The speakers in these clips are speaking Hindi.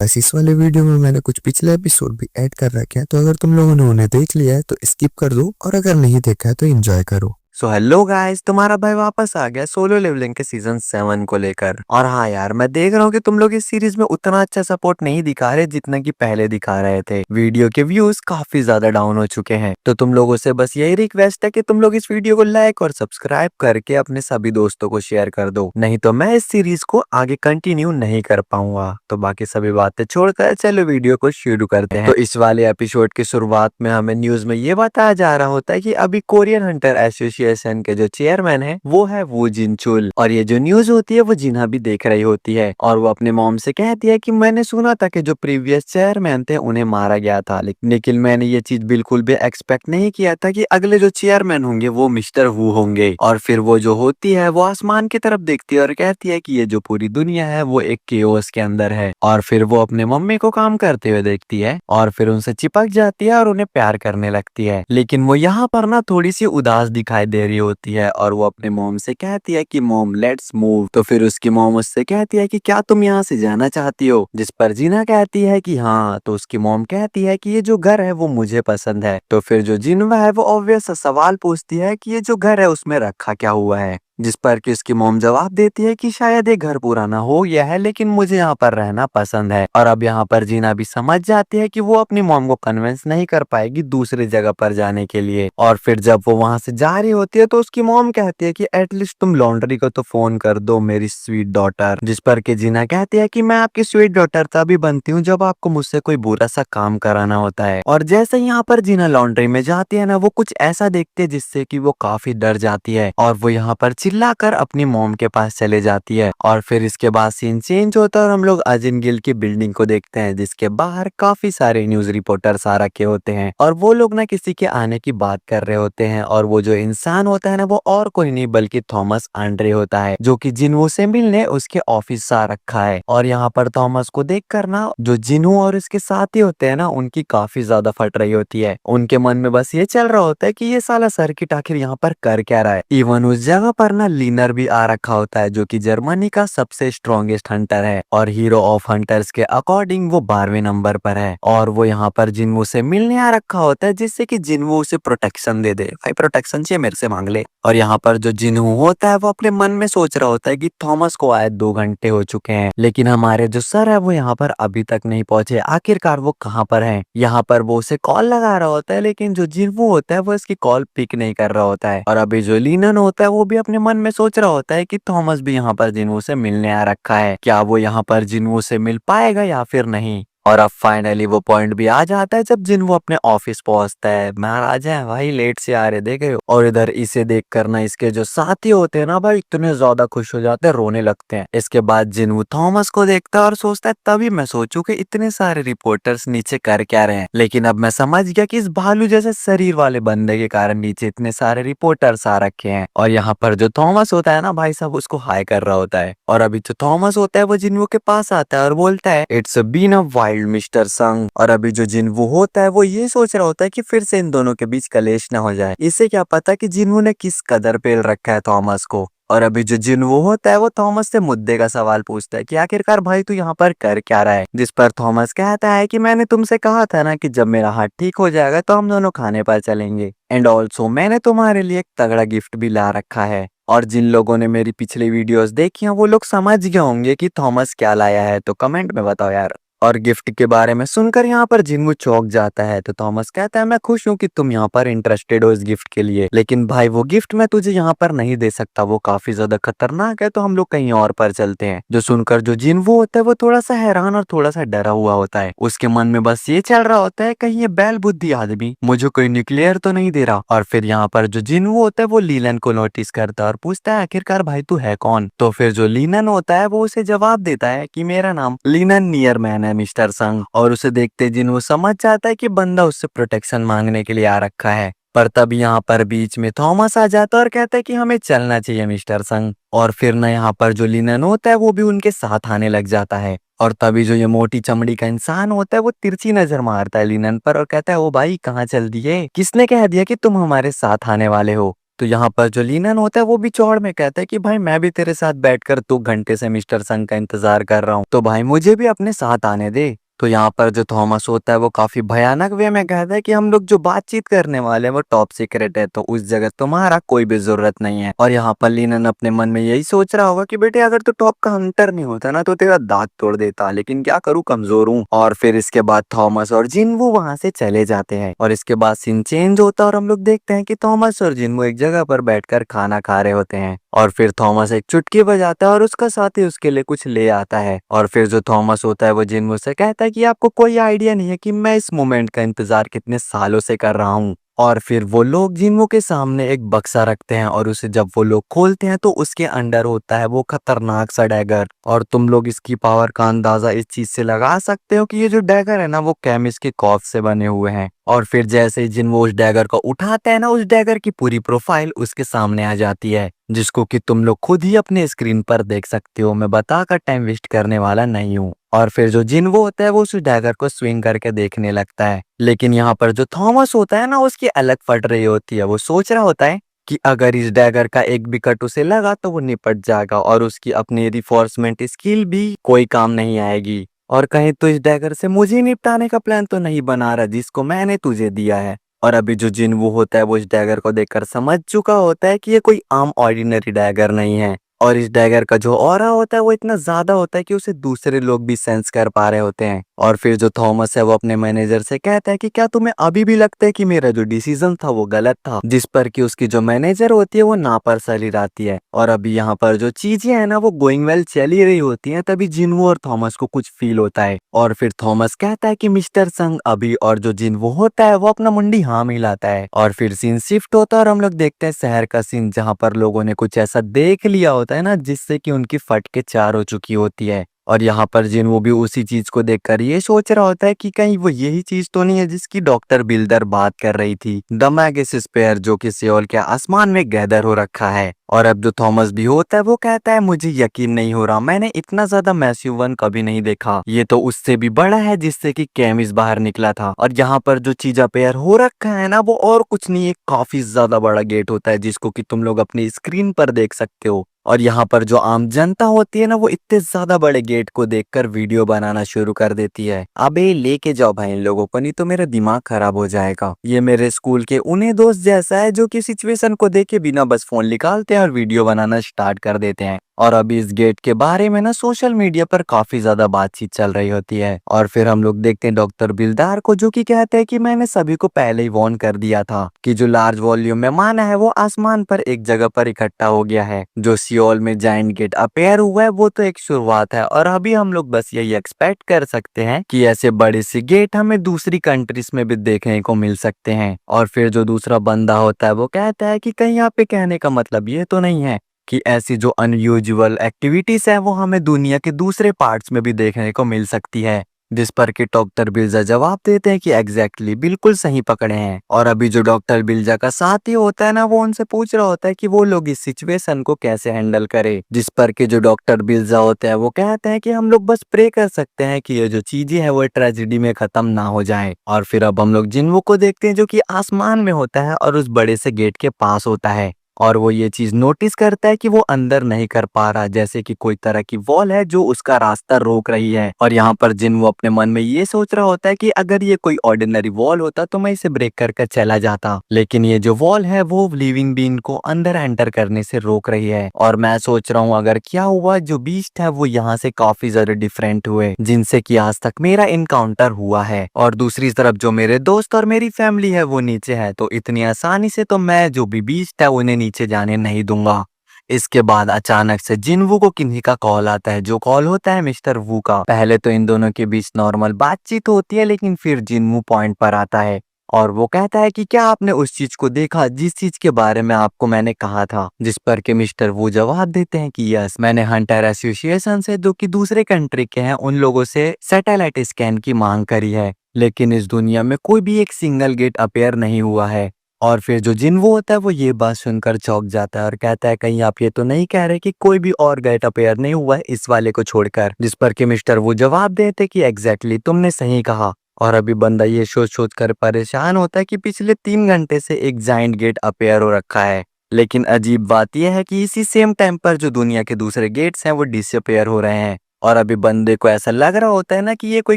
बस इस वाले वीडियो में मैंने कुछ पिछले एपिसोड भी ऐड कर रखे हैं, तो अगर तुम लोगों ने उन्हें देख लिया है तो स्किप कर दो, और अगर नहीं देखा है तो एंजॉय करो। सो हेलो गाइस, तुम्हारा भाई वापस आ गया सोलो लेवलिंग के सीजन 7 को लेकर। और हाँ यार, मैं देख रहा हूँ कि तुम लोग इस सीरीज में उतना अच्छा सपोर्ट नहीं दिखा रहे जितना कि पहले दिखा रहे थे। वीडियो के व्यूज काफी ज्यादा डाउन हो चुके हैं, तो तुम लोगों से बस यही रिक्वेस्ट है कि तुम लोग इस वीडियो को लाइक और सब्सक्राइब करके अपने सभी दोस्तों को शेयर कर दो, नहीं तो मैं इस सीरीज को आगे कंटिन्यू नहीं कर पाऊंगा। तो बाकी सभी बातें छोड़कर चलो वीडियो को शुरू करते हैं। तो इस वाले एपिसोड की शुरुआत में हमें न्यूज में ये बताया जा रहा होता है कि अभी कोरियन हंटर एसोसिएशन के जो चेयरमैन है वो है वो जिनचुल, और ये जो न्यूज होती है वो जिन्हा भी देख रही होती है, और वो अपने मॉम से कहती है कि मैंने सुना था कि जो प्रीवियस चेयरमैन थे उन्हें मारा गया था, लेकिन मैंने ये चीज बिल्कुल भी एक्सपेक्ट नहीं किया था कि अगले जो चेयरमैन होंगे वो मिस्टर वू होंगे। और फिर वो जो होती है वो आसमान की तरफ देखती है और कहती है कि ये जो पूरी दुनिया है वो एक केओस के अंदर है। और फिर वो अपने मम्मी को काम करते हुए देखती है और फिर उनसे चिपक जाती है और उन्हें प्यार करने लगती है। लेकिन वो यहाँ पर ना थोड़ी सी उदास दिखाई दे रही होती है, और वो अपने मॉम से कहती है कि मॉम लेट्स मूव। तो फिर उसकी मॉम उससे कहती है कि क्या तुम यहाँ से जाना चाहती हो, जिस पर जीना कहती है कि हाँ। तो उसकी मॉम कहती है कि ये जो घर है वो मुझे पसंद है। तो फिर जो जिनवा है वो ऑब्वियस सा सवाल पूछती है कि ये जो घर है उसमें रखा क्या हुआ है, जिस पर कि उसकी मॉम जवाब देती है कि शायद ये घर पुराना हो गया है लेकिन मुझे यहाँ पर रहना पसंद है। और अब यहाँ पर जीना भी समझ जाती है कि वो अपनी मॉम को कन्विंस नहीं कर पाएगी दूसरी जगह पर जाने के लिए। और फिर जब वो वहां से जा रही होती है तो उसकी मॉम कहती है कि एटलीस्ट तुम लॉन्ड्री को तो फोन कर दो मेरी स्वीट डॉटर, जिस पर कि जीना कहती है कि मैं आपकी स्वीट डॉटर तभी बनती हूँ जब आपको मुझसे कोई बुरा सा काम कराना होता है। और जैसे यहाँ पर जीना लॉन्ड्री में जाती है ना, वो कुछ ऐसा देखती है जिससे कि वो काफी डर जाती है, और वो यहाँ पर चिल्लाकर अपनी मॉम के पास चले जाती है। और फिर इसके बाद सीन चेंज होता है और हम लोग अजिन गिल की बिल्डिंग को देखते हैं, जिसके बाहर काफी सारे न्यूज रिपोर्टर्स आ रखे होते हैं, और वो लोग ना किसी के आने की बात कर रहे होते हैं। और वो जो इंसान होता है ना वो और कोई नहीं बल्कि थॉमस आंड्रे होता है, जो कि जिन्हू से मिलने उसके ऑफिस आ रखा है। और यहाँ पर थॉमस को देखकर ना जो जिन्हू और उसके साथी होते हैं ना उनकी काफी ज्यादा फट रही होती है। उनके मन में बस ये चल रहा होता है कि ये साला सर्किट आखिर यहाँ पर कर क्या रहा है। इवन उस जगह पर ना लीनर भी आ रखा होता है, जो कि जर्मनी का सबसे स्ट्रॉन्गेस्ट हंटर है, और हीरो ऑफ हंटर्स के अकॉर्डिंग वो 12वें नंबर पर है। और वो यहाँ पर जिन्हू से मिलने आ रखा होता है, जिससे कि जिन्हू उसे प्रोटेक्शन दे दे। भाई प्रोटेक्शन चाहिए मेरे से मांग ले। और यहाँ पर जो जिन्हू होता है वो अपने मन में सोच रहा होता है कि थॉमस को आए 2 घंटे हो चुके हैं, लेकिन हमारे जो सर है वो यहाँ पर अभी तक नहीं पहुंचे, आखिरकार वो कहाँ पर है। यहाँ पर वो उसे कॉल लगा रहा होता है, लेकिन जो जिन्हू होता है वो इसकी कॉल पिक नहीं कर रहा होता है। और अभी जो लीनन होता है वो भी अपने मन में सोच रहा होता है कि थॉमस भी यहाँ पर जिन्हू से मिलने आ रखा है, क्या वो यहाँ पर जिन्हू से मिल पाएगा या फिर नहीं। और अब फाइनली वो पॉइंट भी आ जाता है जब जिन्हू अपने ऑफिस पहुंचता है। महाराज है भाई लेट से आ रहे देखे हो। और इधर इसे देख कर ना इसके जो साथी होते हैं ना भाई इतने ज्यादा खुश हो जाते हैं, रोने लगते हैं। इसके बाद जिन्हू थॉमस को देखता है और सोचता है तभी मैं सोचूं कि इतने सारे रिपोर्टर्स नीचे कर क्या रहे हैं। लेकिन अब मैं समझ गया कि इस भालू जैसे शरीर वाले बंदे के कारण नीचे इतने सारे रिपोर्टर्स आ रखे हैं। और यहाँ पर जो थॉमस होता है ना भाई साहब उसको हाई कर रहा होता है। और अभी जो थॉमस होता है वो जिन्हू के पास आता है और बोलता है it's been a wild mister संग। और अभी जो जिन्हू होता है वो ये सोच रहा होता है कि फिर से इन दोनों के बीच कलेश न हो जाए। इसे क्या पता कि जिन्हू ने किस कदर पेल रखा है थॉमस को। और अभी जो जिन्हू होता है वो थॉमस से मुद्दे का सवाल पूछता है कि आखिरकार भाई तू यहाँ पर कर क्या रहा है, जिस पर थॉमस कहता है कि मैंने तुमसे कहा था ना कि जब मेरा हाथ ठीक हो जाएगा तो हम दोनों खाने पर चलेंगे, एंड ऑल्सो मैंने तुम्हारे लिए एक तगड़ा गिफ्ट भी ला रखा है। और जिन लोगों ने मेरी पिछली वीडियोस देखी हैं वो लोग समझ गए होंगे कि थॉमस क्या लाया है, तो कमेंट में बताओ यार। और गिफ्ट के बारे में सुनकर यहाँ पर जिन्हू चौंक जाता है, तो थॉमस कहता है मैं खुश हूँ कि तुम यहाँ पर इंटरेस्टेड हो इस गिफ्ट के लिए, लेकिन भाई वो गिफ्ट मैं तुझे यहाँ पर नहीं दे सकता, वो काफी ज्यादा खतरनाक है, तो हम लोग कहीं और पर चलते हैं। जो सुनकर जो जिन्हू होता है वो थोड़ा सा हैरान और थोड़ा सा डरा हुआ होता है। उसके मन में बस ये चल रहा होता है कहीं ये बैल बुद्धि आदमी मुझे कोई न्यूक्लियर तो नहीं दे रहा। और फिर यहाँ पर जो जिन्हू होता है वो लीलन को नोटिस करता है और पूछता है आखिरकार भाई तू है कौन। तो फिर जो लीनन होता है वो उसे जवाब देता है कि मेरा नाम लीनन नियरमैन है मिस्टर संग। और उसे देखते जिन्हू समझ जाता है कि बंदा उससे प्रोटेक्शन मांगने के लिए आ रखा है। पर तब यहाँ पर बीच में थॉमस आ जाता है और कहता है कि हमें चलना चाहिए मिस्टर संग। और फिर ना यहाँ पर जो लिनन होता है वो भी उनके साथ आने लग जाता है। और तभी जो ये मोटी चमड़ी का इंसान होता है वो तिरछी नजर मारता है लिनन पर और कहता है ओ भाई कहाँ चल दिए, किसने कह दिया कि तुम हमारे साथ आने वाले हो। तो यहाँ पर जो लीनन होता है वो भी चौड़ में कहता है कि भाई मैं भी तेरे साथ बैठकर 2 घंटे से मिस्टर संग का इंतजार कर रहा हूँ, तो भाई मुझे भी अपने साथ आने दे। तो यहाँ पर जो थॉमस होता है वो काफी भयानक वे में कहता है कि हम लोग जो बातचीत करने वाले हैं वो टॉप सीक्रेट है, तो उस जगह तुम्हारा कोई भी जरूरत नहीं है। और यहाँ पर लीनन अपने मन में यही सोच रहा होगा कि बेटे अगर तू टॉप का हंटर नहीं होता ना तो तेरा दांत तोड़ देता, लेकिन क्या करूँ कमजोर हूँ। और फिर इसके बाद थॉमस और जिनवू वहां से चले जाते हैं और इसके बाद सीन चेंज होता है और हम लोग देखते हैं कि थॉमस और जिनवू एक जगह पर बैठकर खाना खा रहे होते हैं। और फिर थॉमस एक चुटकी बजाता है और उसका साथी उसके लिए कुछ ले आता है। और फिर जो थॉमस होता है वो जिनवू से कहता है कि आपको कोई आइडिया नहीं है कि मैं इस मोमेंट का इंतजार कितने सालों से कर रहा हूँ। और फिर वो लोग जिनवू के सामने एक बक्सा रखते हैं और उसे जब वो लोग खोलते हैं तो उसके अंदर होता है वो खतरनाक सा डैगर। और तुम लोग इसकी पावर का अंदाजा इस चीज से लगा सकते हो कि ये जो डैगर है ना वो केमिस्ट के कॉफ से बने हुए हैं। और फिर जैसे ही जिनवू उस डैगर को उठाते हैं ना उस डैगर की पूरी प्रोफाइल उसके सामने आ जाती है, जिसको कि तुम लोग खुद ही अपने स्क्रीन पर देख सकते हो, मैं बताकर टाइम वेस्ट करने वाला नहीं हूँ। और फिर जो जिनवू होता है वो उस डैगर को स्विंग करके देखने लगता है, लेकिन यहाँ पर जो थॉमस होता है ना उसकी अलग फट रही होती है। वो सोच रहा होता है कि अगर इस डैगर का एक भी कट उसे लगा तो वो निपट जाएगा और उसकी अपनी रिफोर्समेंट स्किल भी कोई काम नहीं आएगी। और कहीं तो इस डैगर से मुझे निपटाने का प्लान तो नहीं बना रहा जिसको मैंने तुझे दिया है। और अभी जो जिनवू होता है वो इस डैगर को देखकर समझ चुका होता है कि ये कोई आम ऑर्डिनरी डैगर नहीं है। और इस डैगर का जो ऑरा होता है वो इतना ज्यादा होता है कि उसे दूसरे लोग भी सेंस कर पा रहे होते हैं। और फिर जो थॉमस है वो अपने मैनेजर से कहता है कि क्या तुम्हें अभी भी लगता है कि मेरा जो डिसीजन था वो गलत था, जिस पर कि उसकी जो मैनेजर होती है वो ना पर सली रहती है। और अभी यहाँ पर जो चीजें है ना वो गोइंग वेल चल ही रही होती हैं, तभी जिनवू और थॉमस को कुछ फील होता है। और फिर थॉमस कहता है कि मिस्टर संग अभी, और जो जिनवू होता है वो अपना मुंडी हाँ मिलाता है। और फिर सीन शिफ्ट होता है और हम लोग देखते हैं शहर का सीन, जहाँ पर लोगों ने कुछ ऐसा देख लिया होता है ना जिससे कि उनकी फट के चार हो चुकी होती है। और यहाँ पर जिनवू भी उसी चीज को देखकर ये सोच रहा होता है कि कहीं वो यही चीज तो नहीं है जिसकी डॉक्टर बिल्डर बात कर रही थी, द मैगिस स्पेयर, जो कि सियोल के आसमान में गैदर हो रखा है। और अब जो थॉमस भी होता है वो कहता है मुझे यकीन नहीं हो रहा, मैंने इतना ज्यादा मैसिव वन कभी नहीं देखा, ये तो उससे भी बड़ा है जिससे कि केमिस बाहर निकला था। और यहाँ पर जो चीज अपेयर हो रखा है ना वो और कुछ नहीं, एक काफी ज्यादा बड़ा गेट होता है जिसको कि तुम लोग अपनी स्क्रीन पर देख सकते हो। और यहाँ पर जो आम जनता होती है ना वो इतने ज्यादा बड़े गेट को देखकर वीडियो बनाना शुरू कर देती है। अबे लेके जाओ भाई इन लोगों को, नहीं तो मेरा दिमाग खराब हो जाएगा। ये मेरे स्कूल के उन्हें दोस्त जैसा है जो कि सिचुएशन को देखे बिना बस फोन निकालते हैं और वीडियो बनाना स्टार्ट कर देते हैं। और अभी इस गेट के बारे में ना सोशल मीडिया पर काफी ज्यादा बातचीत चल रही होती है। और फिर हम लोग देखते हैं डॉक्टर बिल्दार को, जो कि कहते हैं कि मैंने सभी को पहले ही वार्न कर दिया था कि जो लार्ज वॉल्यूम में माना है वो आसमान पर एक जगह पर इकट्ठा हो गया है। जो सियोल में जायंट गेट अपेयर हुआ है वो तो एक शुरुआत है, और अभी हम लोग बस यही एक्सपेक्ट कर सकते हैं कि ऐसे बड़े से गेट हमें दूसरी कंट्रीज में भी देखने को मिल सकते हैं। और फिर जो दूसरा बंदा होता है वो कहता है कि कहीं यहाँ पे कहने का मतलब ये तो नहीं है कि ऐसी जो अनयूजुअल एक्टिविटीज है वो हमें दुनिया के दूसरे पार्ट्स में भी देखने को मिल सकती है। जिस पर कि डॉक्टर बिल्जा जवाब देते हैं कि एग्जैक्टली बिल्कुल सही पकड़े हैं। और अभी जो डॉक्टर बिल्जा का साथी होता है ना वो उनसे पूछ रहा होता है कि वो लोग इस सिचुएशन को कैसे हैंडल करे, जिस पर कि जो डॉक्टर बिल्जा होते हैं वो कहते हैं कि हम लोग बस प्रे कर सकते हैं कि ये जो चीजें है वो ट्रेजेडी में खत्म ना हो जाए। और फिर अब हम लोग जिन्वो को देखते हैं जो कि आसमान में होता है और उस बड़े से गेट के पास होता है। और वो ये चीज नोटिस करता है कि वो अंदर नहीं कर पा रहा, जैसे कि कोई तरह की वॉल है जो उसका रास्ता रोक रही है। और यहाँ पर जिन्वो अपने मन में ये सोच रहा होता है कि अगर ये कोई ऑर्डिनरी वॉल होता तो मैं इसे ब्रेक करके चला जाता, लेकिन ये जो वॉल है वो लिविंग बीन को अंदर एंटर करने से रोक रही है। और मैं सोच रहा हूँ अगर क्या हुआ जो बीस्ट है वो यहाँ से काफी ज्यादा डिफरेंट हुए जिनसे कि आज तक मेरा इनकाउंटर हुआ है, और दूसरी तरफ जो मेरे दोस्त और मेरी फैमिली है वो नीचे है, तो इतनी आसानी से तो मैं जो भी बीस्ट है उन्हें नीचे जाने नहीं दूंगा। इसके बाद अचानक से जिनवू को किन्हीं का कॉल आता है, जो कॉल होता है मिस्टर वू का। पहले तो इन दोनों के बीच नॉर्मल बातचीत होती है, लेकिन फिर जिनवू पॉइंट पर आता है और वो कहता है कि क्या आपने उस चीज को देखा जिस चीज के बारे में आपको मैंने कहा था, जिस पर के मिस्टर वू जवाब देते हैं कि यस, मैंने हंटर एसोसिएशन से, जो कि दूसरे कंट्री के हैं, उन लोगों से सैटेलाइट स्कैन की मांग करी है, लेकिन इस दुनिया में कोई भी एक सिंगल गेट अपेयर नहीं हुआ है। और फिर जो जिन्वो होता है वो ये बात सुनकर चौंक जाता है और कहता है कहीं आप ये तो नहीं कह रहे कि कोई भी और गेट अपेयर नहीं हुआ है इस वाले को छोड़कर, जिस पर कि मिस्टर वो जवाब देते कि एग्जैक्टली तुमने सही कहा। और अभी बंदा ये सोच सोच कर परेशान होता है कि पिछले 3 घंटे से एक जाइंट गेट अपेयर हो रखा है, लेकिन अजीब बात यह है कि इसी सेम टाइम पर जो दुनिया के दूसरे गेट्स हैं वो डिसअपेयर हो रहे हैं। और अभी बंदे को ऐसा लग रहा होता है ना कि ये कोई